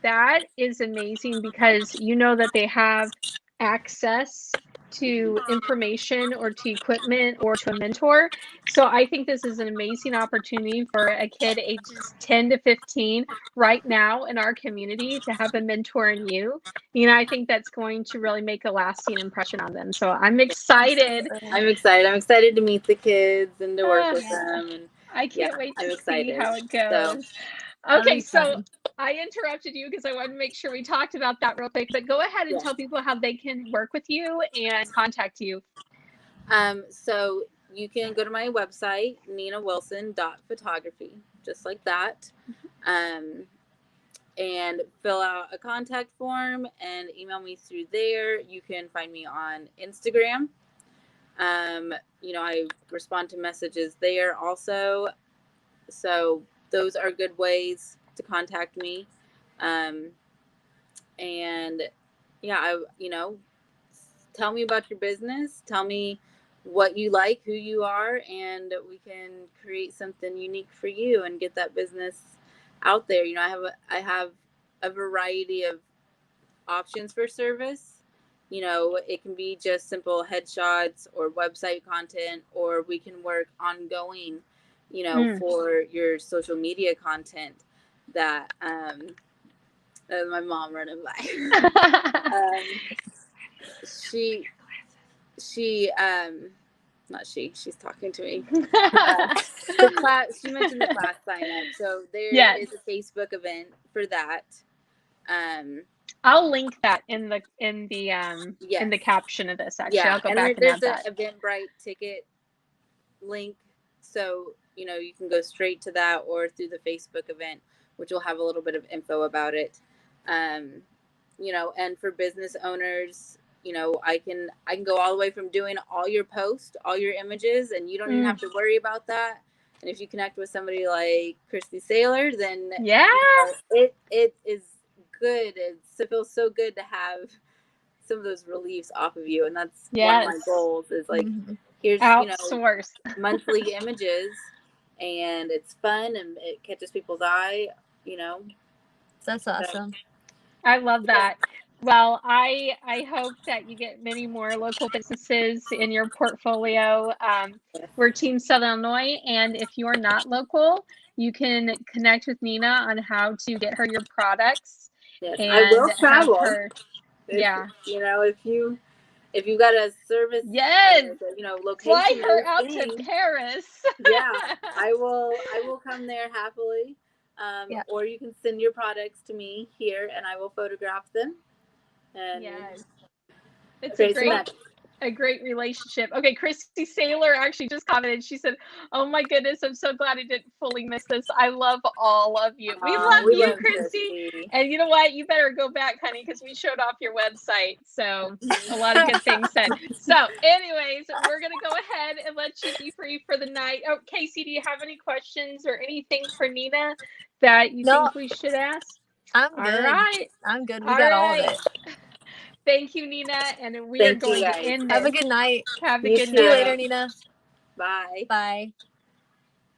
that is amazing, because that they have access to information or to equipment or to a mentor. So I think this is an amazing opportunity for a kid ages 10 to 15 right now in our community to have a mentor in you. I think that's going to really make a lasting impression on them. So I'm excited. I'm excited to meet the kids and to work with them. And I can't wait to see how it goes. Okay, so I interrupted you because I wanted to make sure we talked about that real quick, but go ahead and tell people how they can work with you and contact you. So you can go to my website, ninawilson.photography, just like that, and fill out a contact form and email me through there. You can find me on Instagram. I respond to messages there also. So those are good ways to contact me. And tell me about your business. Tell me what you like, who you are, and we can create something unique for you and get that business out there. I have a variety of options for service. It can be just simple headshots or website content, or we can work ongoing, for your social media content that, my mom running by. she she's talking to me. The class, she mentioned the class sign up. So there is a Facebook event for that. I'll link that in the caption of this. Actually, I'll go back and add that. There's an Eventbrite ticket link, so you can go straight to that or through the Facebook event, which will have a little bit of info about it. And for business owners, I can go all the way from doing all your posts, all your images, and you don't even have to worry about that. And if you connect with somebody like Christy Saylor, then it is good. It feels so good to have some of those reliefs off of you, and that's one of my goals. Is like, here's outsource monthly images, and it's fun and it catches people's eye. That's awesome. I love that. Well, I hope that you get many more local businesses in your portfolio. We're Team Southern Illinois, and if you're not local, you can connect with Nina on how to get her your products. Yes, and I will travel. If you got a service, location, fly her out to Paris. I will come there happily. Or you can send your products to me here, and I will photograph them. And it's a great relationship. Okay, Christy Saylor actually just commented. She said, "Oh my goodness, I'm so glad I didn't fully miss this. I love all of you. We love you, Christy. And you know what? You better go back, honey, because we showed off your website. So a lot of good things said. So, anyways, we're gonna go ahead and let you be free for the night. Oh, Casey, do you have any questions or anything for Nina that you think we should ask? I'm good. All right. I'm good. We got all of it. Thank you, Nina, and we are going to end this. Have a good night. Have a good night. See you later, Nina. Bye. Bye.